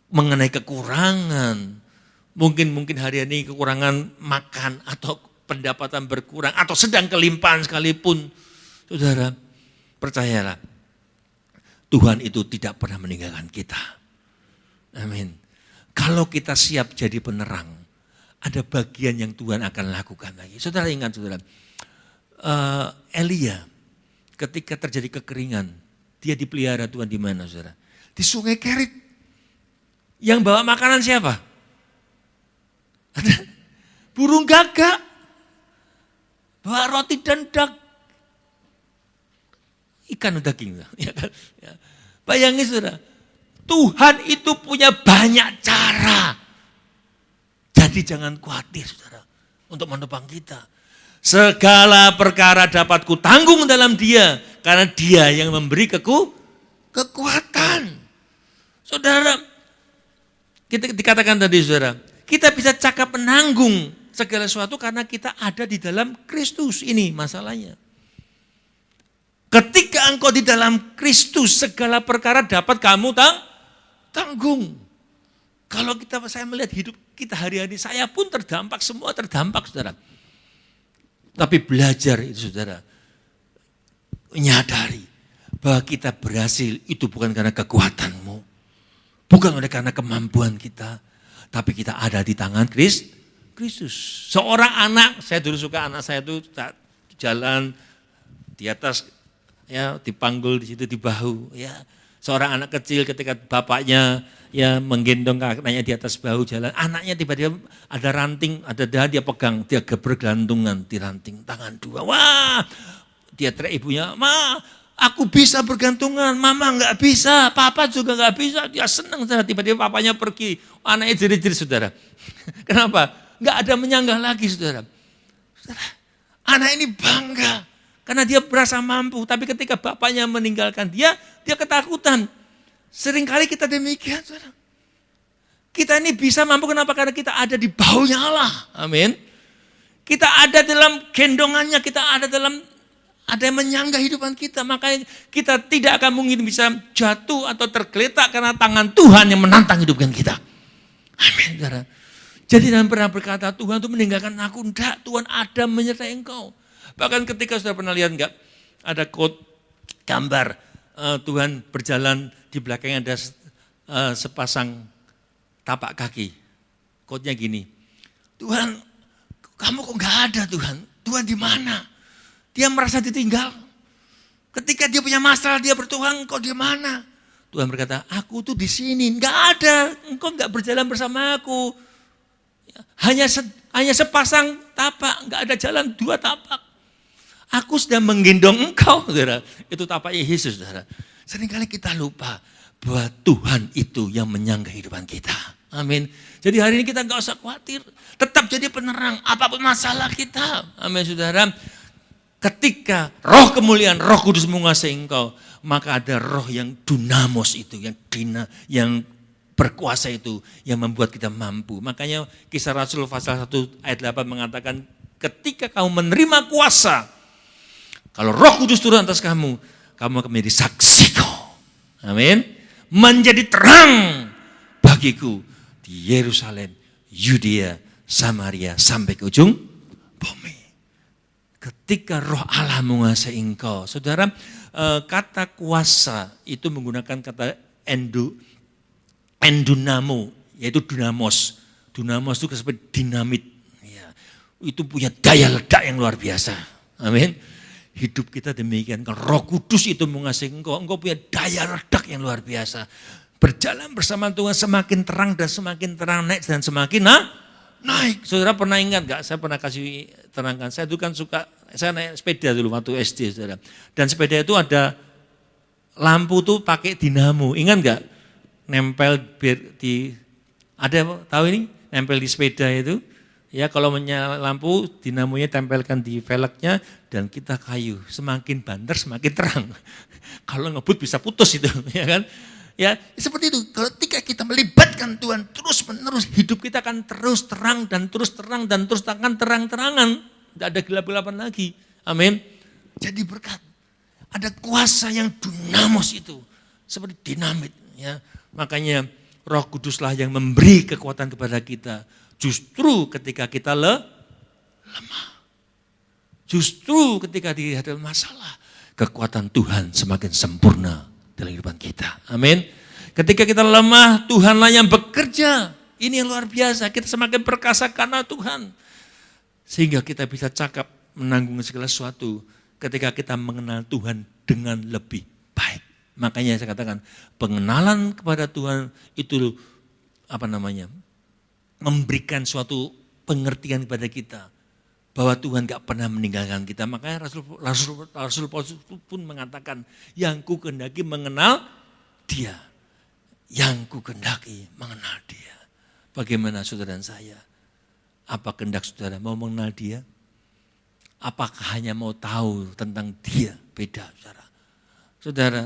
mengenai kekurangan. Mungkin hari ini kekurangan makan atau pendapatan berkurang atau sedang kelimpahan sekalipun. Saudara, percayalah, Tuhan itu tidak pernah meninggalkan kita. Amin. Kalau kita siap jadi penerang, ada bagian yang Tuhan akan lakukan lagi. Saudara ingat saudara, Elia ketika terjadi kekeringan, dia dipelihara Tuhan di mana saudara? Di Sungai Kerit. Yang bawa makanan siapa? Ada burung gagak. Bawa roti dan ikan dan daging. Ya kan? Ya. Bayangin saudara, Tuhan itu punya banyak cara. Jadi jangan khawatir saudara untuk menopang kita. Segala perkara dapat kutanggung dalam Dia, karena Dia yang memberi kekuatan. Saudara, kita dikatakan tadi saudara, kita bisa cakap menanggung segala sesuatu karena kita ada di dalam Kristus. Ini masalahnya. Ketika engkau di dalam Kristus, segala perkara dapat kamu tanggung. Kalau saya melihat hidup kita hari-hari, saya pun terdampak, semua terdampak saudara. Tapi belajar itu saudara, menyadari bahwa kita berhasil itu bukan karena kekuatanmu, bukan oleh karena kemampuan kita, tapi kita ada di tangan Kristus. Seorang anak, saya dulu suka anak saya itu jalan di atas, ya dipanggul di situ di bahu, ya. Seorang anak kecil ketika bapaknya ya menggendong anaknya di atas bahu jalan, anaknya tiba-tiba ada ranting, ada dahan dia pegang, dia bergelantungan di ranting, tangan dua. Wah, dia teriak ibunya, "Ma, aku bisa bergantungan, mama enggak bisa, papa juga enggak bisa." Dia senang saudara, tiba-tiba papanya pergi, anaknya jerit-jerit saudara. Kenapa? Enggak ada menyanggah lagi saudara. Saudara, anak ini bangga karena dia merasa mampu, tapi ketika bapaknya meninggalkan dia ketakutan. Seringkali kita demikian saudara. Kita ini bisa mampu kenapa? Karena kita ada di baunya Allah. Amin. Kita ada dalam gendongannya, kita ada yang menyanggah hidupan kita. Makanya kita tidak akan mungkin bisa jatuh atau tergeletak karena tangan Tuhan yang menantang hidupan kita. Amin saudara. Jadi jangan pernah berkata, Tuhan itu meninggalkan aku. Enggak, Tuhan ada menyertai engkau. Bahkan ketika sudah pernah lihat enggak, ada quote, gambar Tuhan berjalan, di belakangnya ada sepasang tapak kaki. Quote-nya gini, Tuhan, kamu kok enggak ada Tuhan? Tuhan di mana? Dia merasa ditinggal. Ketika dia punya masalah, dia bertuhan, engkau di mana? Tuhan berkata, aku tuh di sini, enggak ada, engkau enggak berjalan bersama aku. Hanya sepasang tapak, enggak ada jalan dua tapak. Aku sedang menggendong engkau, saudara. Itu tapaknya Yesus, saudara. Seringkali kita lupa bahwa Tuhan itu yang menyangga kehidupan kita. Amin. Jadi hari ini kita enggak usah khawatir. Tetap jadi penerang apapun masalah kita. Amin, saudara. Ketika roh kemuliaan, roh kudus menguasai engkau, maka ada roh yang dunamos itu, yang berkuasa itu, yang membuat kita mampu. Makanya Kisah Rasul pasal 1 ayat 8 mengatakan, ketika kamu menerima kuasa, kalau Roh Kudus turun atas kamu akan menjadi saksiku. Amin. Menjadi terang bagiku di Yerusalem, Yudea, Samaria, sampai ke ujung bumi. Ketika Roh Allah menguasai engkau, saudara, kata kuasa itu menggunakan kata endunamo yaitu dunamos. Dunamos itu seperti dinamit. Ya, itu punya daya ledak yang luar biasa. Amin. Hidup kita demikian. Kalau Roh Kudus itu mengasihi engkau punya daya ledak yang luar biasa. Berjalan bersama Tuhan semakin terang dan semakin terang, naik dan semakin naik. Saudara pernah ingat gak? Saya pernah kasih terangkan. Saya itu kan saya naik sepeda dulu waktu SD, saudara. Dan sepeda itu ada lampu tuh pakai dinamo. Ingat gak? Nempel tahu ini? Nempel di sepeda itu. Ya kalau menyala lampu, dinamonya tempelkan di velgnya dan kita kayu. Semakin banter semakin terang. Kalau ngebut bisa putus itu, ya kan? Ya, seperti itu. Ketika kita melibatkan Tuhan terus menerus, hidup kita akan terus terang dan terus terang dan terus akan terang-terangan. Tidak ada gelap-gelapan lagi. Amin. Jadi berkat. Ada kuasa yang dunamos itu. Seperti dinamit. Ya. Makanya Roh Kuduslah yang memberi kekuatan kepada kita. Justru ketika kita lemah. Justru ketika dihadapi masalah. Kekuatan Tuhan semakin sempurna dalam kehidupan kita. Amin. Ketika kita lemah, Tuhanlah yang bekerja. Ini yang luar biasa. Kita semakin perkasa karena Tuhan. Sehingga kita bisa cakap menanggung segala sesuatu. Ketika kita mengenal Tuhan dengan lebih baik. Makanya saya katakan pengenalan kepada Tuhan itu memberikan suatu pengertian kepada kita. Bahwa Tuhan gak pernah meninggalkan kita. Makanya Rasul Paulus pun mengatakan, yang ku kehendaki mengenal dia. Yang ku kehendaki mengenal dia. Bagaimana saudara dan saya? Apa kehendak saudara? Mau mengenal dia? Apakah hanya mau tahu tentang dia? Beda saudara. Saudara,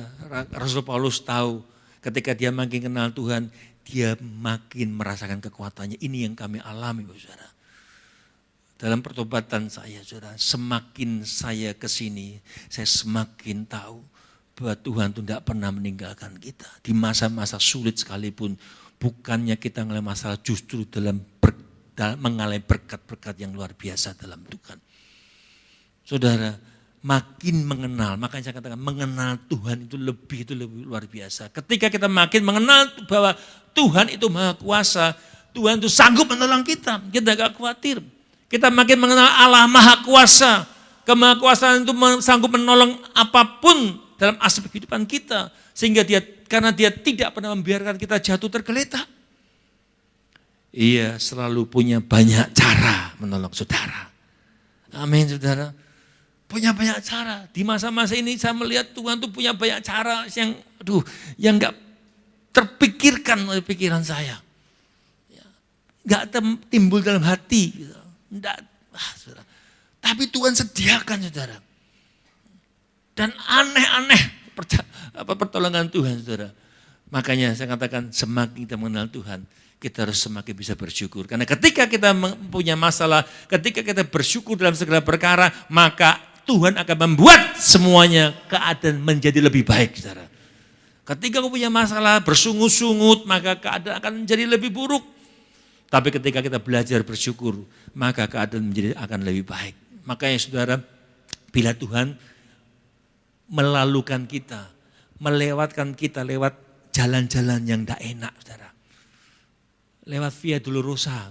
Rasul Paulus tahu ketika dia makin kenal Tuhan, dia makin merasakan kekuatannya. Ini yang kami alami saudara. Dalam pertobatan saya, saudara, semakin saya kesini, saya semakin tahu bahwa Tuhan itu tidak pernah meninggalkan kita. Di masa-masa sulit sekalipun, bukannya kita mengalami masalah, justru dalam mengalami berkat-berkat yang luar biasa dalam Tuhan. Saudara, makin mengenal, makanya saya katakan mengenal Tuhan itu lebih luar biasa. Ketika kita makin mengenal bahwa Tuhan itu maha kuasa, Tuhan itu sanggup menolong kita gak khawatir. Kita makin mengenal Allah Maha Kuasa. Kemahakuasaan itu sanggup menolong apapun dalam aspek kehidupan kita. Sehingga karena dia tidak pernah membiarkan kita jatuh tergeletak. Ia selalu punya banyak cara menolong saudara. Amin saudara. Punya banyak cara. Di masa-masa ini saya melihat Tuhan itu punya banyak cara yang gak terpikirkan oleh pikiran saya. Gak timbul dalam hati. Saudara. Tapi Tuhan sediakan saudara. Dan aneh-aneh pertolongan Tuhan saudara. Makanya saya katakan semakin kita mengenal Tuhan, kita harus semakin bisa bersyukur. Karena ketika kita punya masalah, ketika kita bersyukur dalam segala perkara, maka Tuhan akan membuat semuanya keadaan menjadi lebih baik saudara. Ketika kau punya masalah bersungut-sungut, maka keadaan akan menjadi lebih buruk. Tapi ketika kita belajar bersyukur, maka keadaan akan lebih baik. Makanya saudara, bila Tuhan melalukan kita, melewatkan kita lewat jalan-jalan yang tidak enak, saudara. Lewat Via Dolorosa,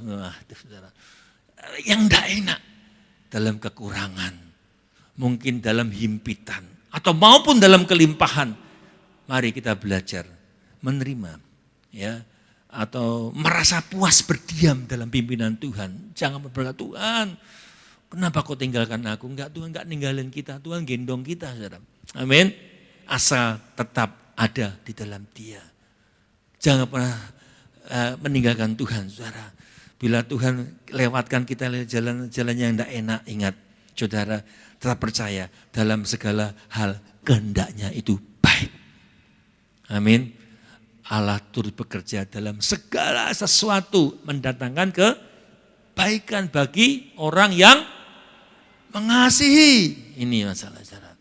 saudara. Yang tidak enak dalam kekurangan, mungkin dalam himpitan, atau maupun dalam kelimpahan. Mari kita belajar menerima, ya. Atau merasa puas berdiam dalam pimpinan Tuhan. Jangan berkata, Tuhan, kenapa kau tinggalkan aku? Enggak, Tuhan enggak ninggalin kita. Tuhan gendong kita, saudara. Amin. Asal tetap ada di dalam Dia. Jangan pernah meninggalkan Tuhan, saudara. Bila Tuhan lewatkan kita jalan-jalan yang enggak enak, ingat, saudara, tetap percaya dalam segala hal kehendaknya itu baik. Amin. Allah turut bekerja dalam segala sesuatu mendatangkan kebaikan bagi orang yang mengasihi. Ini masalah saudara.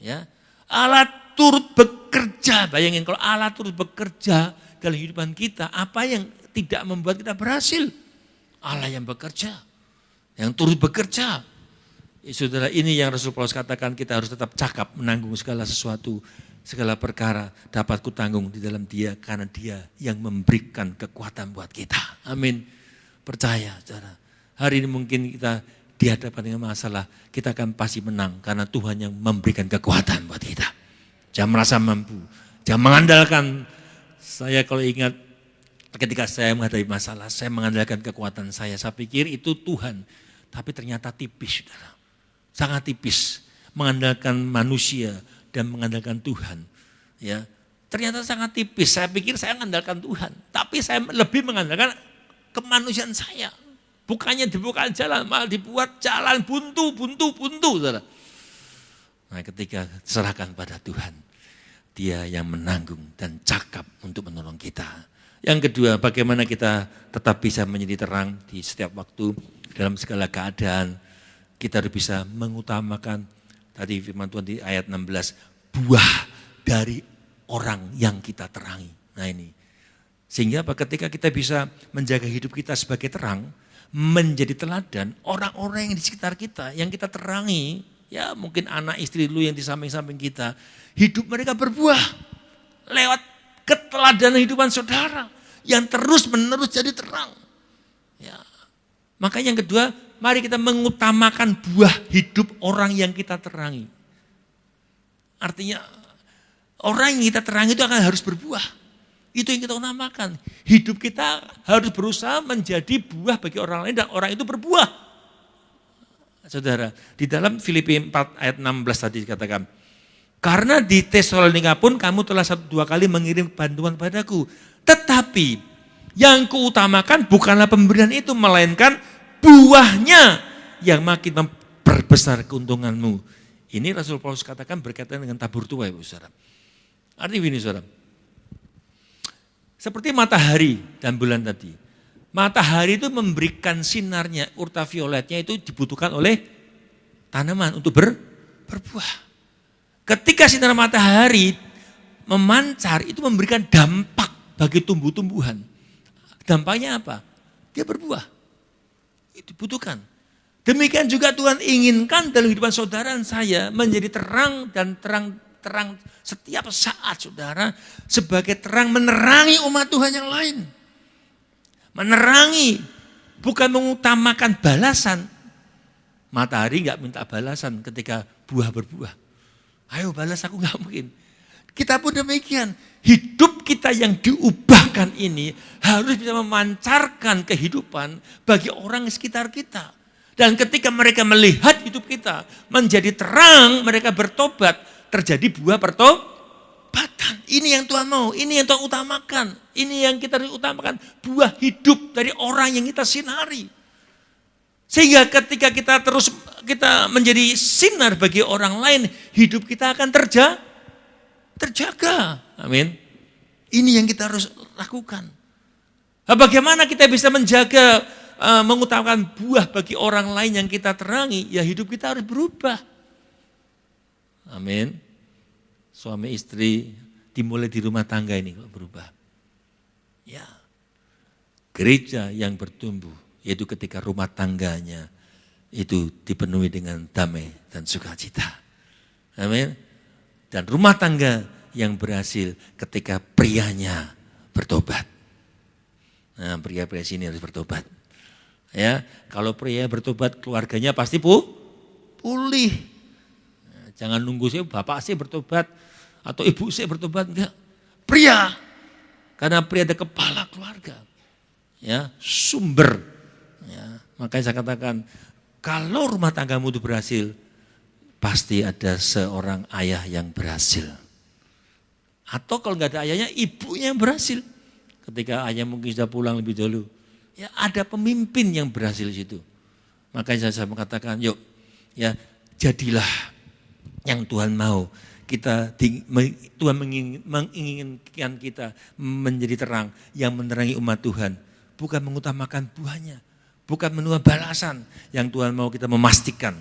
Ya. Allah turut bekerja. Bayangin kalau Allah turut bekerja dalam kehidupan kita, apa yang tidak membuat kita berhasil? Allah yang bekerja, yang turut bekerja. Saudara, ini yang Rasul Paulus katakan, kita harus tetap cakap menanggung segala sesuatu segala perkara dapat kutanggung di dalam Dia karena Dia yang memberikan kekuatan buat kita. Amin. Percaya, saudara. Hari ini mungkin kita dihadapkan dengan masalah, kita akan pasti menang karena Tuhan yang memberikan kekuatan buat kita. Jangan merasa mampu, jangan mengandalkan. Saya kalau ingat ketika saya menghadapi masalah, saya mengandalkan kekuatan saya pikir itu Tuhan. Tapi ternyata tipis, saudara. Sangat tipis. Mengandalkan manusia dan mengandalkan Tuhan. Ya, ternyata sangat tipis. Saya pikir saya mengandalkan Tuhan. Tapi saya lebih mengandalkan kemanusiaan saya. Bukannya dibuka jalan, malah dibuat jalan buntu. Saudara. Nah, ketika serahkan pada Tuhan, Dia yang menanggung dan cakap untuk menolong kita. Yang kedua, bagaimana kita tetap bisa menjadi terang di setiap waktu, dalam segala keadaan. Kita harus bisa mengutamakan, tadi firman Tuhan di ayat 16, buah dari orang yang kita terangi. Nah ini, sehingga ketika kita bisa menjaga hidup kita sebagai terang, menjadi teladan, orang-orang yang di sekitar kita, yang kita terangi, ya mungkin anak istri lu yang di samping-samping kita, hidup mereka berbuah lewat keteladanan hidupan saudara yang terus menerus jadi terang. Ya. Makanya yang kedua, mari kita mengutamakan buah hidup orang yang kita terangi. Artinya orang yang kita terangi itu akan harus berbuah. Itu yang kita utamakan. Hidup kita harus berusaha menjadi buah bagi orang lain dan orang itu berbuah. Saudara, di dalam Filipi 4 ayat 16 tadi dikatakan, karena di Tesalonika pun kamu telah 1-2 kali mengirim bantuan padaku. Tetapi yang kuutamakan bukanlah pemberian itu, melainkan buahnya yang makin memperbesar keuntunganmu. Ini Rasul Paulus katakan berkaitan dengan tabur tuai, saudara. Artinya ini, saudara. Seperti matahari dan bulan tadi. Matahari itu memberikan sinarnya, ultravioletnya itu dibutuhkan oleh tanaman untuk berbuah. Ketika sinar matahari memancar, itu memberikan dampak bagi tumbuh-tumbuhan. Dampaknya apa? Dia berbuah. Itu dibutuhkan. Demikian juga Tuhan inginkan dalam kehidupan saudara dan saya menjadi terang dan terang setiap saat, saudara, sebagai terang menerangi umat Tuhan yang lain. Menerangi, bukan mengutamakan balasan. Matahari enggak minta balasan ketika buah berbuah. Ayo balas aku, enggak mungkin. Kita pun demikian. Hidup kita yang diubahkan ini harus bisa memancarkan kehidupan bagi orang di sekitar kita. Dan ketika mereka melihat hidup kita menjadi terang, mereka bertobat, terjadi buah pertobatan. Ini yang Tuhan mau, ini yang Tuhan utamakan. Ini yang kita harus utamakan, buah hidup dari orang yang kita sinari. Sehingga ketika kita menjadi sinar bagi orang lain, hidup kita akan terjaga. Amin. Ini yang kita harus lakukan. Nah, bagaimana kita bisa menjaga, mengutamakan buah bagi orang lain yang kita terangi? Ya hidup kita harus berubah. Amin. Suami istri dimulai di rumah tangga ini berubah. Ya. Gereja yang bertumbuh, yaitu ketika rumah tangganya itu dipenuhi dengan damai dan sukacita. Amin. Dan rumah tangga yang berhasil ketika prianya bertobat. Nah, pria-pria sini harus bertobat. Ya, kalau pria bertobat, keluarganya pasti pulih. Nah, jangan nunggu bapak saya bertobat atau ibu saya bertobat, enggak. Pria, karena pria ada kepala keluarga. Ya, sumber. Ya, makanya saya katakan, kalau rumah tanggamu itu berhasil, pasti ada seorang ayah yang berhasil. Atau kalau nggak ada ayahnya, ibunya yang berhasil. Ketika ayah mungkin sudah pulang lebih dulu, ya ada pemimpin yang berhasil di situ. Makanya saya mengatakan, yuk, ya jadilah yang Tuhan mau. Tuhan menginginkan kita menjadi terang yang menerangi umat Tuhan. Bukan mengutamakan buahnya, bukan menua balasan. Yang Tuhan mau kita memastikan.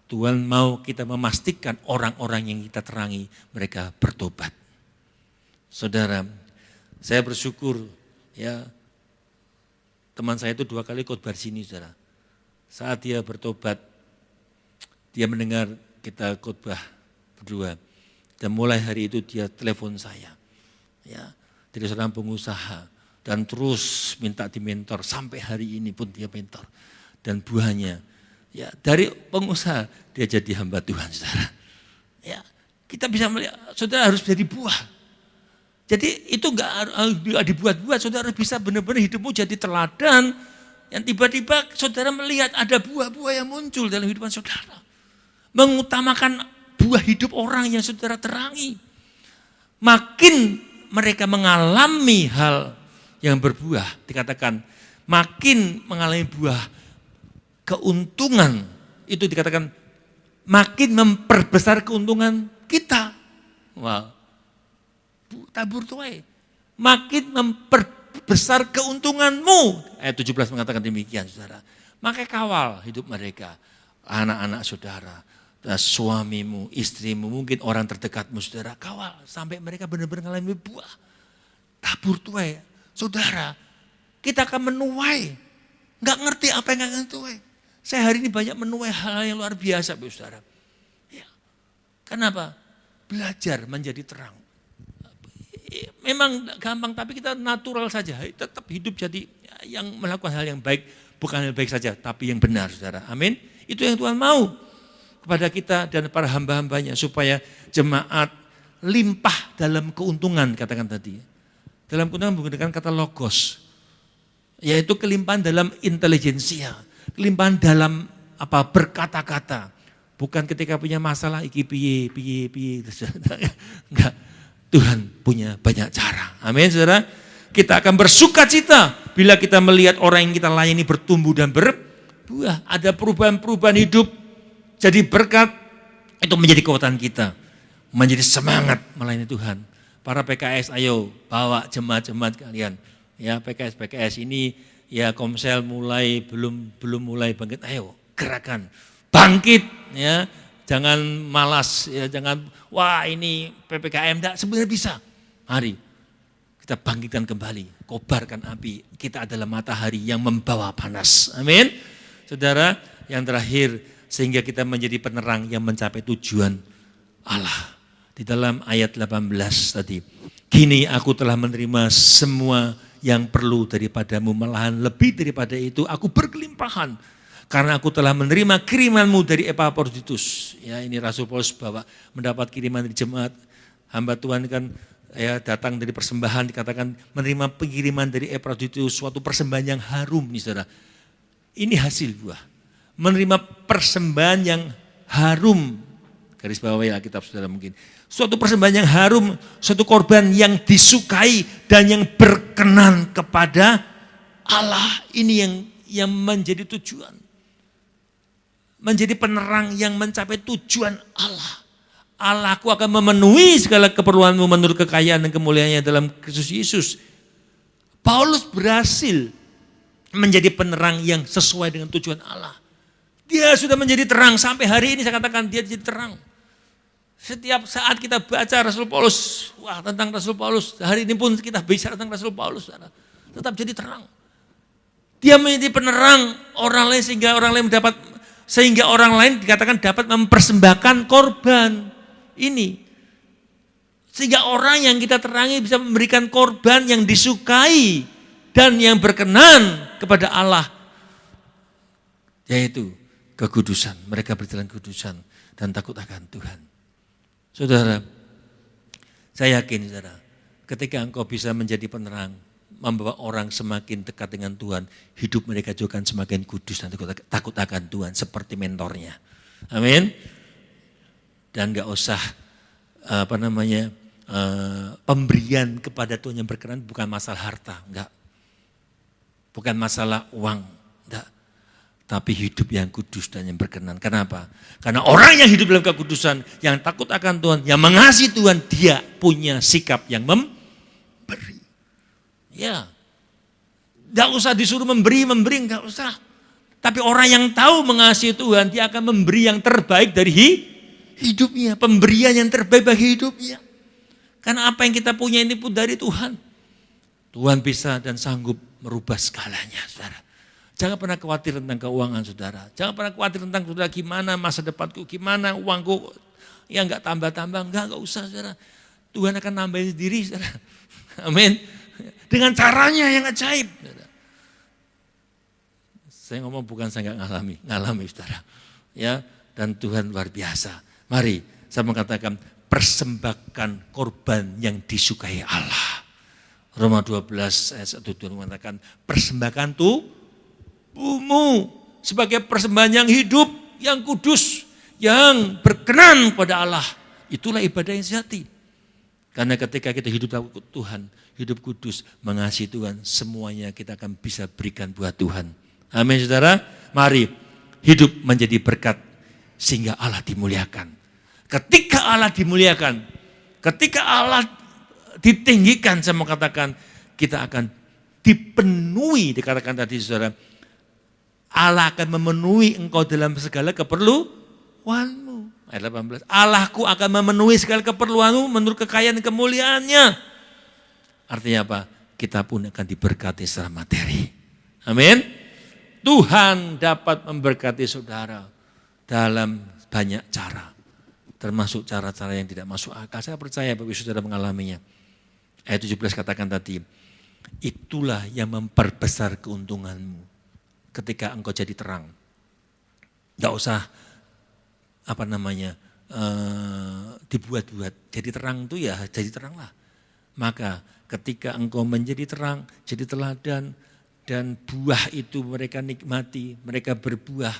Tuhan mau kita memastikan orang-orang yang kita terangi mereka bertobat. Saudara, saya bersyukur ya teman saya itu 2 kali khotbah sini, saudara. Saat dia bertobat, dia mendengar kita khotbah berdua. Dan mulai hari itu dia telepon saya. Ya, dari seorang pengusaha dan terus minta dimentor sampai hari ini pun dia mentor. Dan buahnya ya dari pengusaha dia jadi hamba Tuhan, saudara. Ya, kita bisa melihat saudara harus jadi buah. Jadi itu enggak dibuat-buat, saudara bisa benar-benar hidupmu jadi teladan yang tiba-tiba saudara melihat ada buah-buah yang muncul dalam kehidupan saudara. Mengutamakan buah hidup orang yang saudara terangi. Makin mereka mengalami hal yang berbuah, dikatakan makin mengalami buah keuntungan, itu dikatakan makin memperbesar keuntungan kita. Wow. Tabur tuai, makin memperbesar keuntunganmu. Ayat 17 mengatakan demikian, saudara. Maka kawal hidup mereka, anak-anak saudara, suamimu, istrimu, mungkin orang terdekatmu, saudara. Kawal sampai mereka benar-benar mengalami buah. Tabur tuai, saudara, kita akan menuai. Enggak ngerti apa yang akan tuai. Saya hari ini banyak menuai hal yang luar biasa, saudara. Ya. Kenapa? Belajar menjadi terang. Memang gampang, tapi kita natural saja. Tetap hidup jadi yang melakukan hal yang baik. Bukan yang baik saja, tapi yang benar, saudara. Amin. Itu yang Tuhan mau kepada kita dan para hamba-hambanya. Supaya jemaat limpah dalam keuntungan, katakan tadi. Dalam keuntungan menggunakan kata logos. Yaitu kelimpahan dalam intelijensia. Kelimpahan dalam berkata-kata. Bukan ketika punya masalah, iki piye. Enggak. Tuhan punya banyak cara. Amin, saudara. Kita akan bersuka cita bila kita melihat orang yang kita layani bertumbuh dan berbuah. Ada perubahan-perubahan hidup. Jadi berkat, itu menjadi kekuatan kita. Menjadi semangat melayani Tuhan. Para PKS, ayo bawa jemaat-jemaat kalian. Ya, PKS ini ya Komsel belum mulai bangkit. Ayo gerakan, bangkit ya. Jangan malas, ya, jangan wah ini PPKM, enggak, sebenarnya bisa. Mari kita bangkitkan kembali, kobarkan api. Kita adalah matahari yang membawa panas. Amin. Saudara, yang terakhir, sehingga kita menjadi penerang yang mencapai tujuan Allah. Di dalam ayat 18 tadi, kini aku telah menerima semua yang perlu daripadamu, malahan lebih daripada itu aku berkelimpahan. Karena aku telah menerima kirimanmu dari Epaphroditus. Ya, ini Rasul Paulus bawa mendapat kiriman dari jemaat. Hamba Tuhan kan ya datang dari persembahan, dikatakan menerima pengiriman dari Epaphroditus, suatu persembahan yang harum nih, saudara. Ini hasil buah. Menerima persembahan yang harum. Garis bawahi Alkitab saudara mungkin. Suatu persembahan yang harum, suatu korban yang disukai dan yang berkenan kepada Allah. Ini yang menjadi tujuan. Menjadi penerang yang mencapai tujuan Allah. Allahku akan memenuhi segala keperluanmu menurut kekayaan dan kemuliaannya dalam Kristus Yesus. Paulus berhasil menjadi penerang yang sesuai dengan tujuan Allah. Dia sudah menjadi terang sampai hari ini, saya katakan dia jadi terang. Setiap saat kita baca Rasul Paulus, wah tentang Rasul Paulus, hari ini pun kita bicara tentang Rasul Paulus, tetap jadi terang. Dia menjadi penerang orang lain sehingga orang lain dikatakan dapat mempersembahkan korban ini. Sehingga orang yang kita terangi bisa memberikan korban yang disukai dan yang berkenan kepada Allah. Yaitu kekudusan. Mereka berjalan kekudusan dan takut akan Tuhan. Saudara, saya yakin saudara, ketika engkau bisa menjadi penerang, membawa orang semakin dekat dengan Tuhan, hidup mereka juga akan semakin kudus dan takut akan Tuhan seperti mentornya. Amin. Dan enggak usah pemberian kepada Tuhan yang berkenan bukan masalah harta, enggak. Bukan masalah uang, enggak. Tapi hidup yang kudus dan yang berkenan. Kenapa? Karena orang yang hidup dalam kekudusan, yang takut akan Tuhan, yang mengasihi Tuhan, dia punya sikap yang memberi. Ya, enggak usah disuruh memberi, enggak usah. Tapi orang yang tahu mengasihi Tuhan, dia akan memberi yang terbaik dari hidupnya. Pemberian yang terbaik bagi hidupnya. Karena apa yang kita punya ini pun dari Tuhan. Tuhan bisa dan sanggup merubah segalanya, saudara. Jangan pernah khawatir tentang keuangan saudara. Jangan pernah khawatir tentang saudara gimana masa depanku, gimana uangku. ya enggak tambah-tambah, enggak usah saudara. Tuhan akan nambahin sendiri saudara. Amin. Dengan caranya yang ajaib. Saudara. Saya ngomong bukan saya enggak ngalami saudara. Ya, dan Tuhan luar biasa. Mari saya mengatakan persembahkan korban yang disukai Allah. Roma 12 ayat 1 Tuhan mengatakan persembahkan tubuhmu sebagai persembahan yang hidup, yang kudus, yang berkenan pada Allah. Itulah ibadah yang sejati. Karena ketika kita hidup takut Tuhan, hidup kudus, mengasihi Tuhan, semuanya kita akan bisa berikan buat Tuhan. Amin saudara. Mari hidup menjadi berkat sehingga Allah dimuliakan. Ketika Allah dimuliakan, ketika Allah ditinggikan, saya mau katakan kita akan dipenuhi, dikatakan tadi saudara, Allah akan memenuhi engkau dalam segala keperluanmu. Ayat 18, Allahku akan memenuhi segala keperluanmu menurut kekayaan dan kemuliaannya. Artinya apa? Kita pun akan diberkati secara materi. Amin. Tuhan dapat memberkati saudara dalam banyak cara. Termasuk cara-cara yang tidak masuk akal. Saya percaya Bapak Ibu Saudara mengalaminya. Ayat 17 katakan tadi, itulah yang memperbesar keuntunganmu ketika engkau jadi terang. Enggak usah dibuat-buat. Jadi terang itu ya jadi teranglah. Maka ketika engkau menjadi terang, jadi teladan, dan buah itu mereka nikmati, mereka berbuah.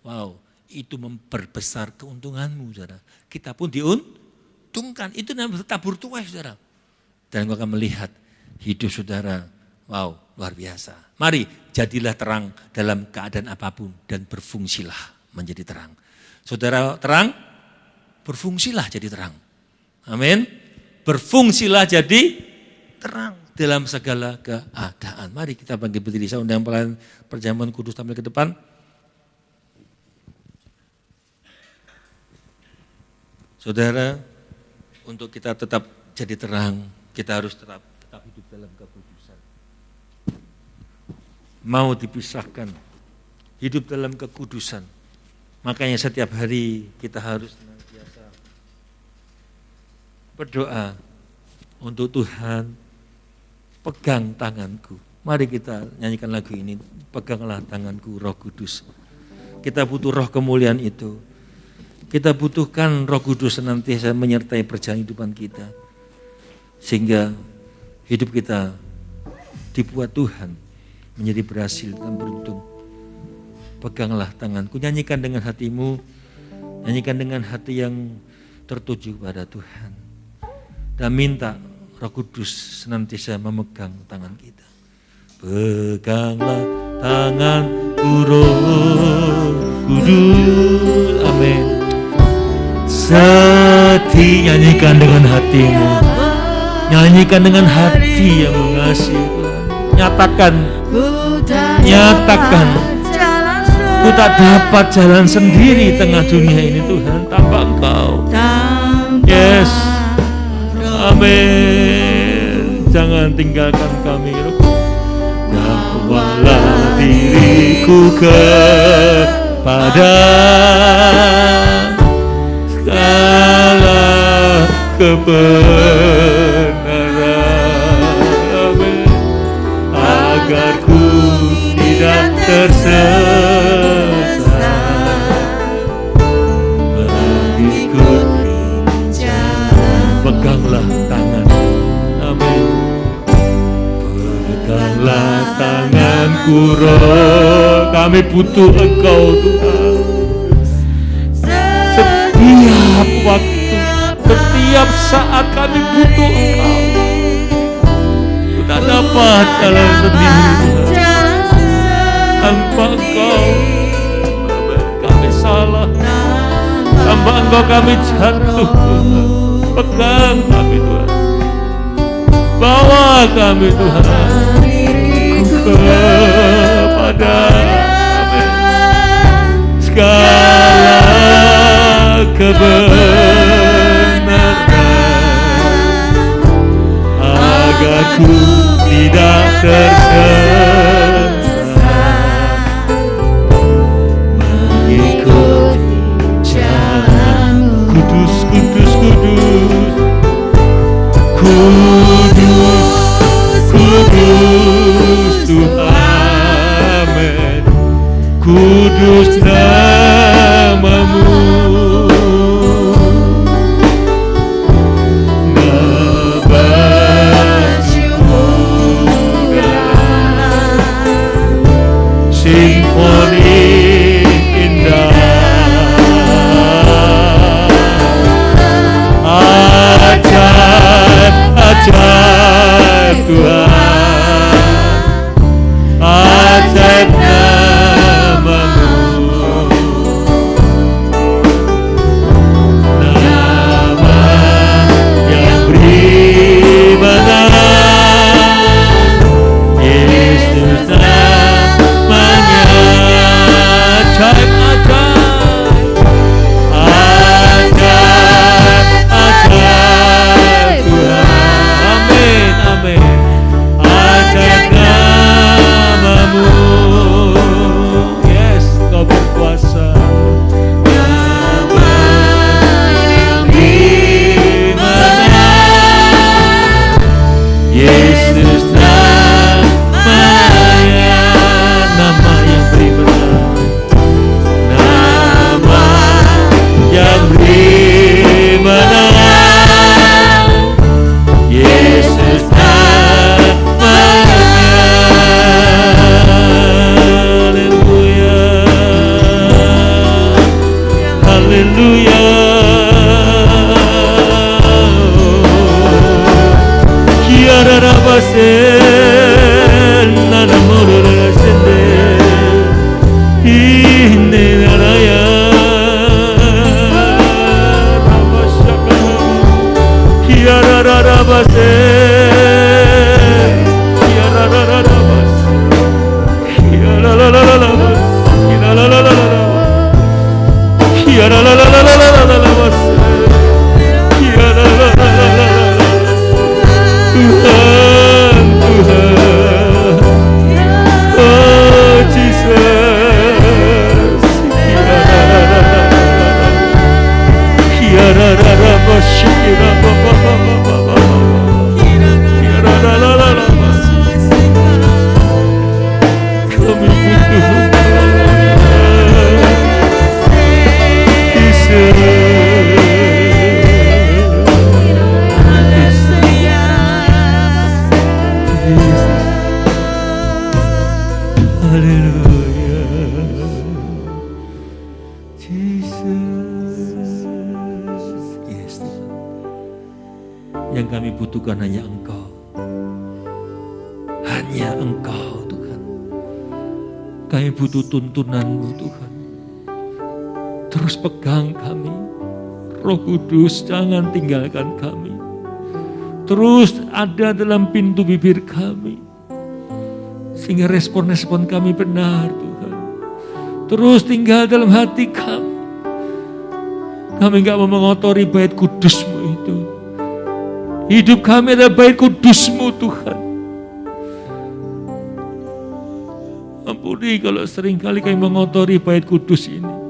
Wow, itu memperbesar keuntunganmu saudara. Kita pun diuntungkan, itu namanya tabur tuai saudara. Dan engkau akan melihat hidup saudara, wow luar biasa. Mari jadilah terang dalam keadaan apapun dan berfungsilah menjadi terang. Saudara terang, berfungsilah jadi terang. Amin. Berfungsilah jadi terang dalam segala keadaan. Mari kita bangkit berdiri. Saya undang pelayan perjamuan kudus tampil ke depan. Saudara, untuk kita tetap jadi terang, kita harus tetap hidup dalam kekudusan. Mau dipisahkan, hidup dalam kekudusan. Makanya setiap hari kita harus senantiasa berdoa untuk Tuhan, pegang tanganku. Mari kita nyanyikan lagu ini, peganglah tanganku Roh Kudus. Kita butuh roh kemuliaan itu. Kita butuhkan Roh Kudus senantiasa menyertai perjalanan kehidupan kita. Sehingga hidup kita dibuat Tuhan menjadi berhasil dan beruntung. Peganglah tanganku, nyanyikan dengan hatimu, nyanyikan dengan hati yang tertuju kepada Tuhan. Dan minta Roh Kudus senantiasa memegang tangan kita. Peganglah tanganku Roh Kudus, amin. Setia, nyanyikan dengan hatimu, nyanyikan dengan hati yang mengasihi Tuhan. Nyatakan, ku tak dapat jalan sendiri tengah dunia ini Tuhan tanpa Engkau. Yes, amin. Jangan tinggalkan kami, bawalah diriku kepada segala kebenaran, amin. Agar ku tidak tersesat mengikuti jalan. Peganglah tangan, amin. Peganglah tanganku Roh, kami butuh Engkau Tuhan. Setiap waktu, setiap saat kami butuh Engkau. Ku tak dapat jalan sendiri Tuhan. Tanpa Engkau kami salah, tanpa Engkau kami jatuh Tuhan. Pegang kami Tuhan, bawa kami Tuhan kepada segala kebenaran, agar ku tidak tersesat mengikuti jalan. Kudus, kudus namamu. Simfoni indah, ajaib Tuhan, ajaib namamu, nama yang beri menang, Yesus namanya, ajaib, ajaib Tuhan, amin, amin, ajaib namamu, yes, Kau berkuasa, nama yang beri menang, Yesus namanya, nama yang beri menang, nama yang beri menang, Yesus namanya, haleluya, haleluya, kiara rabasen nana morora sende inde naraya rabashaka kiara rabasen kiara rabas kiara la la la la kiara la la la la kiara la la la la la bas kiara la la la la Tuhan, Tuhan, oh Jesus, kiara la la bas kiara ba ba ba ba ba kiara la la la la bas kami butuh haleluya, Jesus, yes Tuhan. Yang kami butuhkan hanya Engkau, hanya Engkau Tuhan. Kami butuh tuntunan-Mu Tuhan. Terus pegang kami, Roh Kudus, jangan tinggalkan kami. Terus ada dalam pintu bibir kami, sehingga respon-respon kami benar Tuhan. Terus tinggal dalam hati kami. Kami gak mau mengotori bait kudus-Mu itu. Hidup kami adalah bait kudus-Mu Tuhan. Ampuni kalau seringkali kami mengotori bait kudus ini.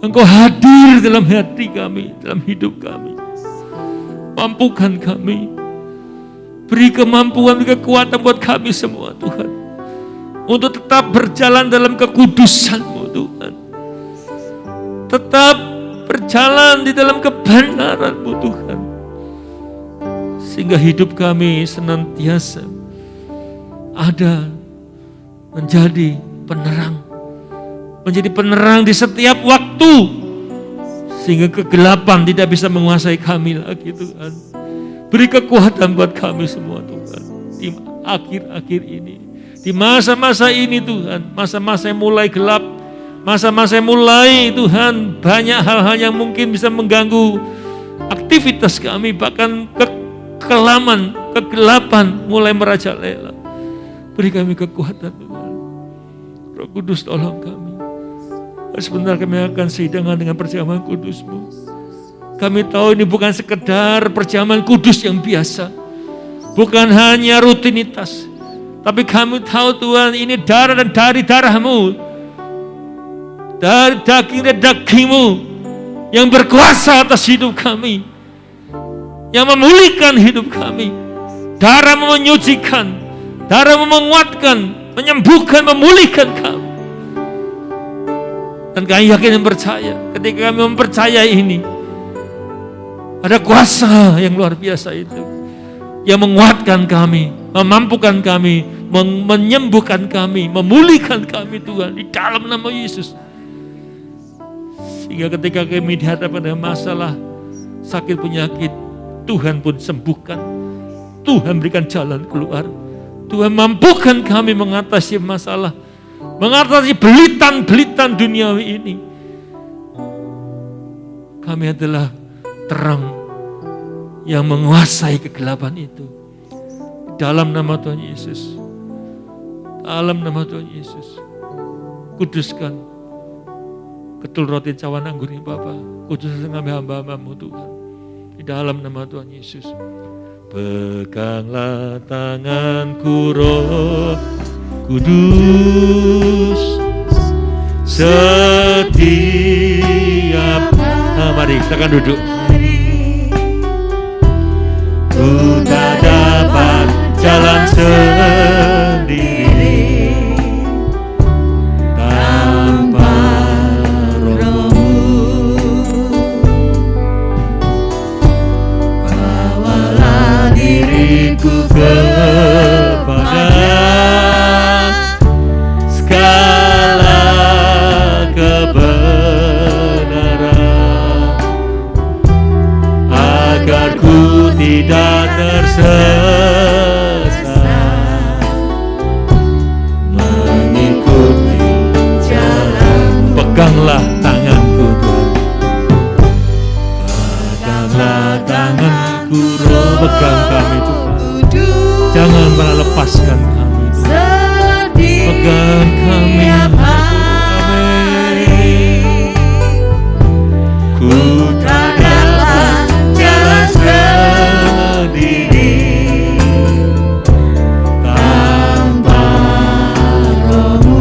Engkau hadir dalam hati kami, dalam hidup kami. Mampukan kami. Beri kemampuan, beri kekuatan buat kami semua Tuhan. Untuk tetap berjalan dalam kekudusan-Mu Tuhan. Tetap berjalan di dalam kebenaran-Mu Tuhan. Sehingga hidup kami senantiasa ada menjadi penerang. Menjadi penerang di setiap waktu. Sehingga kegelapan tidak bisa menguasai kami lagi Tuhan. Beri kekuatan buat kami semua Tuhan. Di akhir-akhir ini. Di masa-masa ini Tuhan. Masa-masa yang mulai gelap. Masa-masa yang mulai Tuhan. Banyak hal-hal yang mungkin bisa mengganggu aktivitas kami. Bahkan kekelaman, kegelapan mulai merajalela. Beri kami kekuatan Tuhan. Roh Kudus tolong kami. Sebentar kami akan sehidangan dengan perjamuan kudus-Mu. Kami tahu ini bukan sekedar perjamuan kudus yang biasa. Bukan hanya rutinitas. Tapi kami tahu Tuhan ini darah dan dari darah-Mu. Dari daging dan daging-Mu. Yang berkuasa atas hidup kami. Yang memulihkan hidup kami. Darah-Mu menyucikan. Darah-Mu menguatkan. menyembuhkan, memulihkan kami. Dan kami yakin dan percaya, ketika kami mempercayai ini, ada kuasa yang luar biasa itu, yang menguatkan kami, memampukan kami, menyembuhkan kami, memulihkan kami Tuhan, di dalam nama Yesus. Sehingga ketika kami dihadapkan dengan masalah, sakit penyakit, Tuhan pun sembuhkan. Tuhan berikan jalan keluar. Tuhan mampukan kami mengatasi masalah, mengatasi belitan-belitan duniawi ini. Kami adalah terang yang menguasai kegelapan itu. Dalam nama Tuhan Yesus. Dalam nama Tuhan Yesus. Kuduskan ketul roti cawan anggur ini Bapa. Kuduskan kami hamba-Hamba-Mu Tuhan. Di dalam nama Tuhan Yesus. Peganglah tanganku Roh Kudus setiap. Mari kita akan duduk. Ku tak dapat jalan sendiri tanpa Roh-Mu. Bawalah diriku kepada segala kebenaran, agar ku tidak tersesat, mengikuti jalan. Peganglah tanganku Tuhan, peganglah tanganku Roh, pegang kami Tuhan, jangan pernah lepaskan kami Tuhan. Pegang kami ku tak dapat jalan sendiri tanpa Roh-Mu.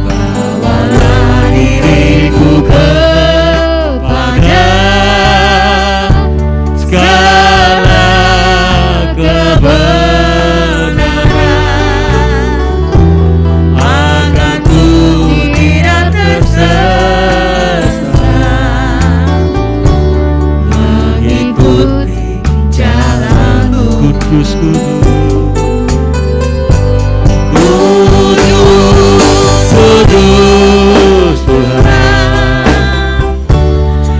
Bawalah diriku kepada segala kebenaran, agar ku tidak tersesat, mengikuti jalan-Mu. Kudus, kudus Tuhan,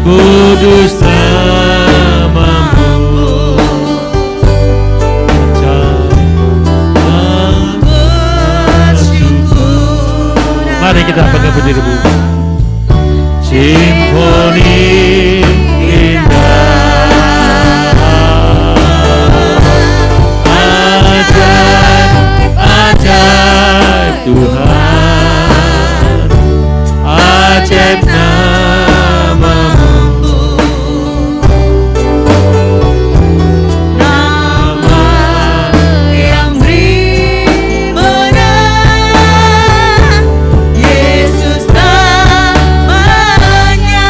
kudus nama-Mu. Mari kita bangga berdiri. Simfoni indah, ajaib, ajaib Tuhan, ajaib nama-Mu. Nama yang beri menang, Yesus namanya.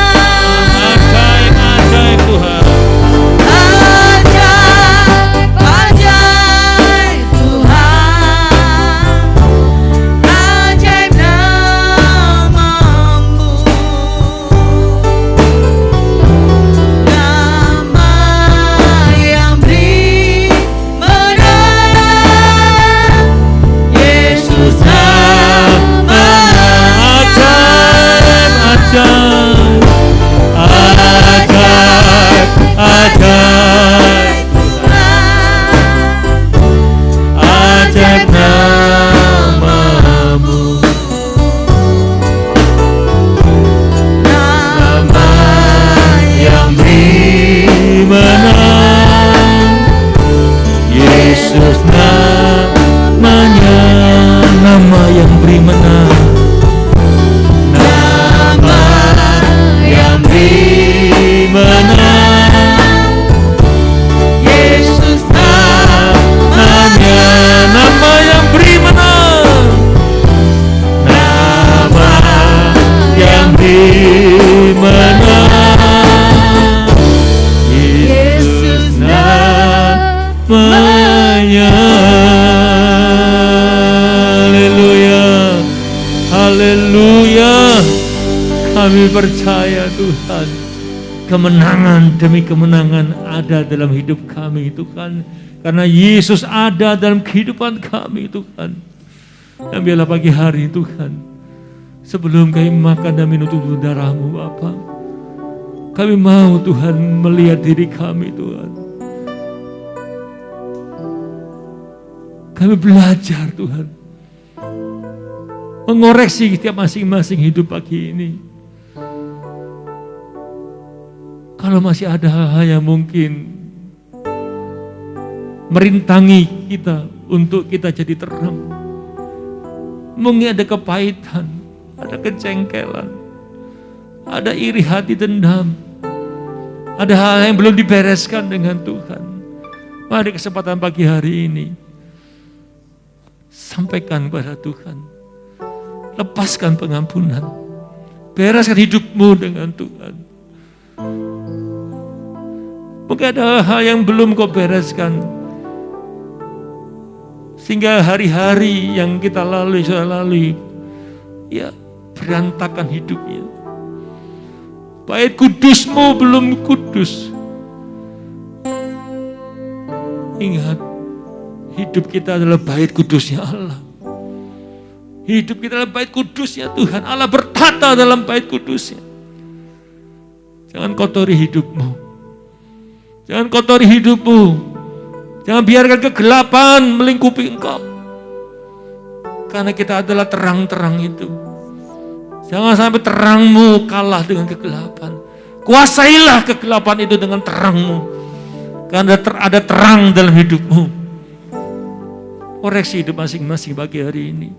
Ajaib, ajaib Tuhan, ajaib, ajaib Tuhan, ajaib nama-Mu. Nama yang beri menang, Yesus namanya. Ajaib, ajaib, ajaib, ajaib nama-Mu. Nama yang beri menang, Yesus namanya. Nama yang beri menang, nama yang beri menang, Yesus namanya. Nama yang beri menang, nama yang beri menang, Yesus namanya. Kami percaya Tuhan, kemenangan demi kemenangan ada dalam hidup kami Tuhan. Karena Yesus ada dalam kehidupan kami Tuhan. Dan biarlah pagi hari Tuhan, sebelum kami makan dan minum tubuh darah-Mu Bapa, kami mau Tuhan melihat diri kami Tuhan. Kami belajar Tuhan, mengoreksi setiap masing-masing hidup pagi ini. Kalau masih ada hal-hal yang mungkin merintangi kita untuk kita jadi terang, mungkin ada kepahitan, ada kejengkelan, ada iri hati, dendam, ada hal yang belum dibereskan dengan Tuhan. Mari kesempatan pagi hari ini sampaikan kepada Tuhan, lepaskan pengampunan, bereskan hidupmu dengan Tuhan. Mungkin ada hal yang belum kau bereskan, sehingga hari-hari yang kita lalui, sudah lalui, ya berantakan hidupnya. Bait kudusmu belum kudus. Ingat, hidup kita adalah bait kudusnya Allah. Hidup kita adalah bait kudusnya Tuhan. Allah bertata dalam bait kudusnya. Jangan kotori hidupmu. Jangan kotori hidupmu. Jangan biarkan kegelapan melingkupi engkau. Karena kita adalah terang-terang itu. Jangan sampai terangmu kalah dengan kegelapan. Kuasailah kegelapan itu dengan terangmu. Karena ada terang dalam hidupmu. Koreksi hidup masing-masing pagi hari ini.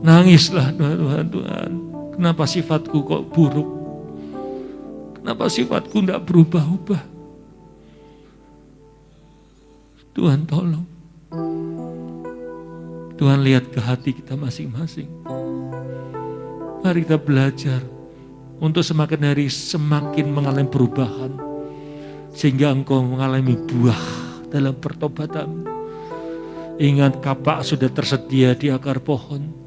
Nangislah Tuhan. Kenapa sifatku kok buruk? Kenapa sifatku tidak berubah-ubah? Tuhan tolong. Tuhan lihat ke hati kita masing-masing. Mari kita belajar untuk semakin hari semakin mengalami perubahan. Sehingga engkau mengalami buah dalam pertobatan. Ingat, kapak sudah tersedia di akar pohon.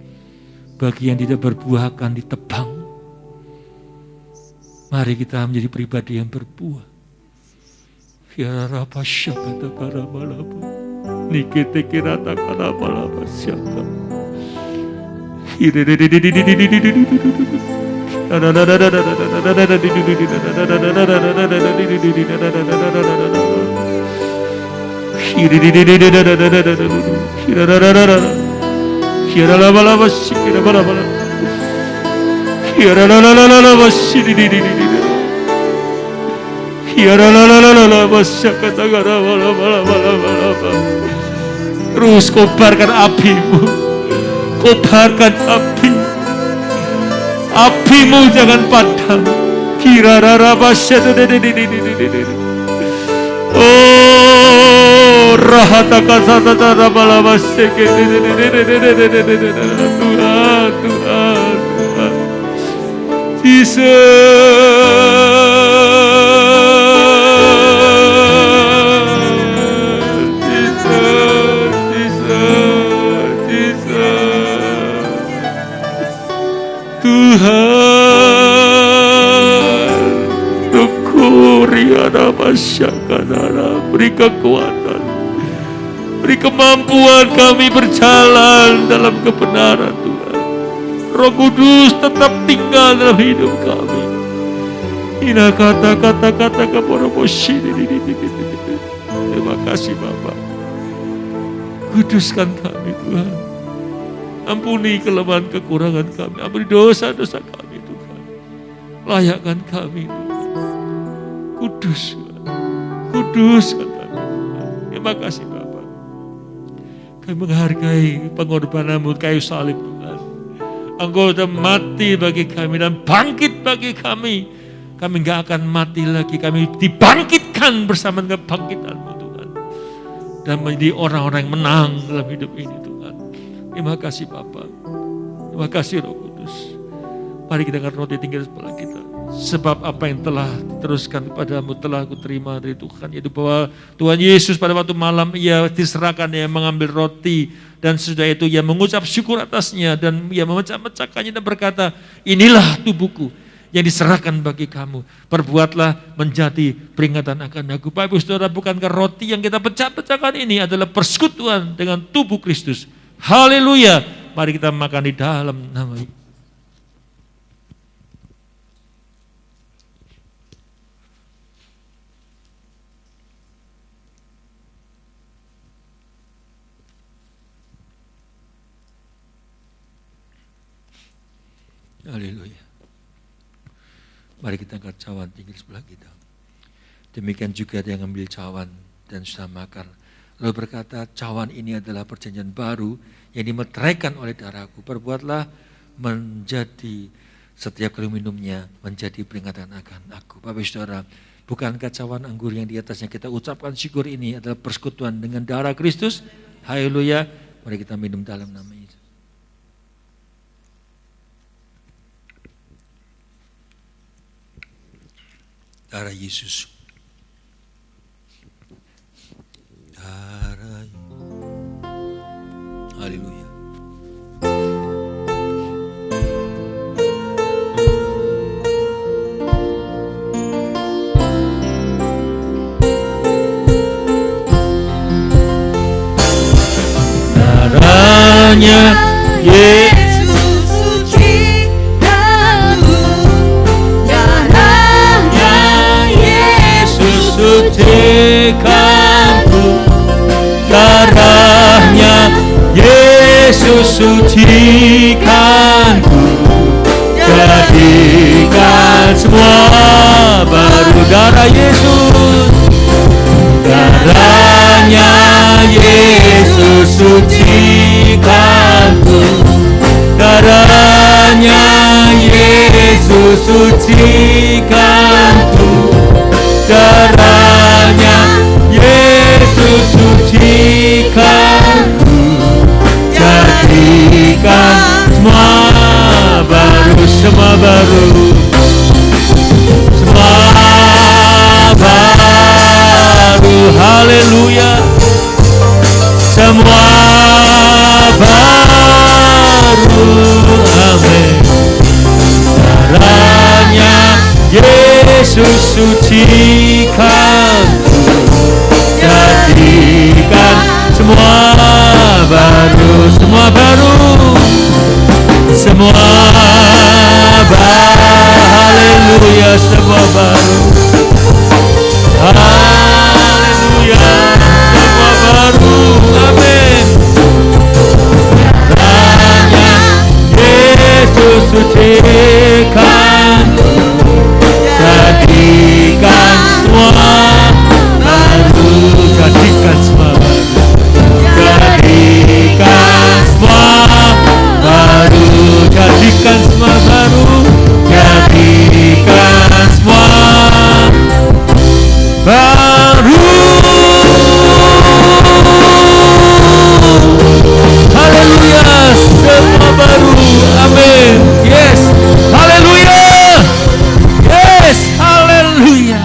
Bagi yang tidak berbuah akan ditebang. Mari kita menjadi pribadi yang berbuah. Ya Rabba syakata para malabu. Nikite kirata para malabu syaka. Kira la bala basi, kira bala bala. Kira la la la la la basi di. Kira la la la la la basi kata gara bala bala bala bala. Terus kobarkan apimu, kobarkan api. Apimu jangan padam. Kira rara basi di. Oh, rahata kasata tara bala basi ke Tuhan, beri kekuatan, beri kemampuan kami berjalan dalam kebenaran Tuhan. Roh Kudus tetap tinggal dalam hidup kami. Ina kata-kata kepada Moshi. Terima kasih Bapak. Kuduskan kami Tuhan. Ampuni kelemahan kekurangan kami. Ampuni dosa-dosa kami Tuhan. Layakkan kami Tuhan. Kudus. Kuduskan kami Tuhan. Terima kasih Bapak. Kami menghargai pengorbanan-Mu kayu salib Tuhan. Engkau sudah mati bagi kami dan bangkit bagi kami. Kami enggak akan mati lagi. Kami dibangkitkan bersama dengan bangkitan-Mu Tuhan. Dan menjadi orang-orang yang menang dalam hidup ini Tuhan. Terima kasih Bapak. Terima kasih Roh Kudus. Mari kita angkat roti tinggal sebelah kita. Sebab apa yang telah diteruskan kepadamu telah aku terima dari Tuhan. Yaitu bahwa Tuhan Yesus pada waktu malam ia diserahkan, ia mengambil roti. Dan sesudah itu ia mengucap syukur atasnya. Dan ia memecah-mecahkannya dan berkata, inilah tubuhku yang diserahkan bagi kamu. Perbuatlah menjadi peringatan akan aku. Bapak Ibu Saudara, bukankah roti yang kita pecah-pecahkan ini adalah persekutuan dengan tubuh Kristus? Haleluya. Mari kita makan di dalam nama Yesus. Haleluya. Mari kita angkat cawan tinggi sebelah kita. Demikian juga dia mengambil cawan dan sudah makan. Lalu berkata, cawan ini adalah perjanjian baru yang dimeteraikan oleh darahku. Perbuatlah menjadi setiap kali minumnya menjadi peringatan akan aku. Bapak Saudara, bukankah cawan anggur yang di atasnya kita ucapkan syukur ini adalah persekutuan dengan darah Kristus? Haleluya. Mari kita minum dalam nama Yesus. Darah Yesus. Darah Yesus. Haleluya. Darahnya Yesus. Sucikanku, darahnya Yesus sucikanku, jadikan semua baru. Darah Yesus, darahnya Yesus sucikanku, darahnya Yesus sucikanku, darahnya Yesus sucikanku, jadikan semua baru, semua baru, semua baru. Haleluya. Semua baru. Amin. Darahnya Yesus sucikan, jadikan semua baru, semua baru, semua baru. Haleluya, semua baru. Haleluya, semua baru. Amin. Darahnya Yesus sucikan, jadikan semua baru, jadikan semua baru, jadikan semua baru, jadikan semua baru, jadikan semua baru. Haleluya, semua baru. Amin. Yes. Haleluya. Yes, haleluya.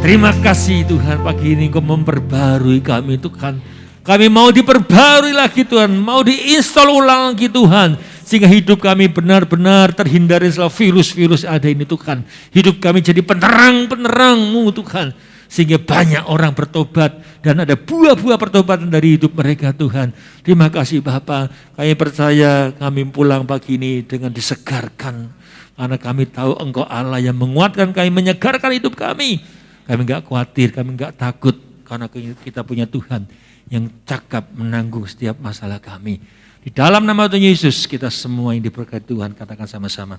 Terima kasih Tuhan, pagi ini Engkau memperbarui kami Tuhan. Kami mau diperbarui lagi Tuhan, mau diinstal ulang lagi Tuhan. Sehingga hidup kami benar-benar terhindari dari virus-virus ada ini Tuhan. Hidup kami jadi penerang-penerang-Mu Tuhan. Sehingga banyak orang bertobat dan ada buah-buah pertobatan dari hidup mereka Tuhan. Terima kasih Bapa. Kami percaya kami pulang pagi ini dengan disegarkan. Karena kami tahu Engkau Allah yang menguatkan kami, menyegarkan hidup kami. Kami enggak khawatir, kami enggak takut. Karena kita punya Tuhan yang cakap menanggung setiap masalah kami. Di dalam nama Tuhan Yesus, kita semua yang diberkati Tuhan, katakan sama-sama.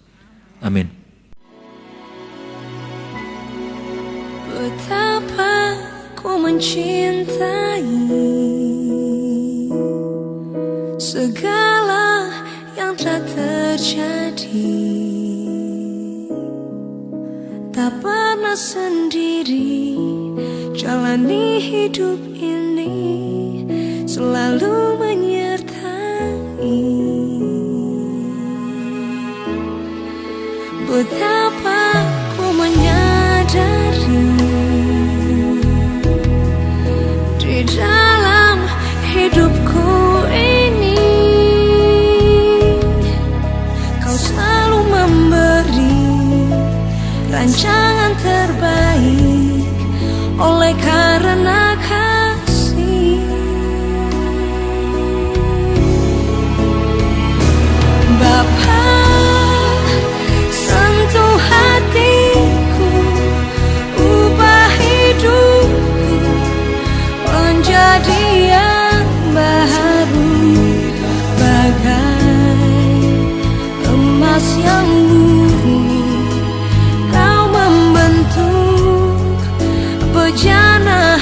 Amin. Betapa ku mencintai segala yang telah terjadi. Tak pernah sendiri jalani hidup ini, selalu menyertai. Betapa dalam hidupku ini. Kau selalu memberi rancangan terbaik oleh karena kasih. Bapa, sentuh hatiku, ubah hidupku menjadi yang baru, bagai emas yang murni. Kau membentuk bejana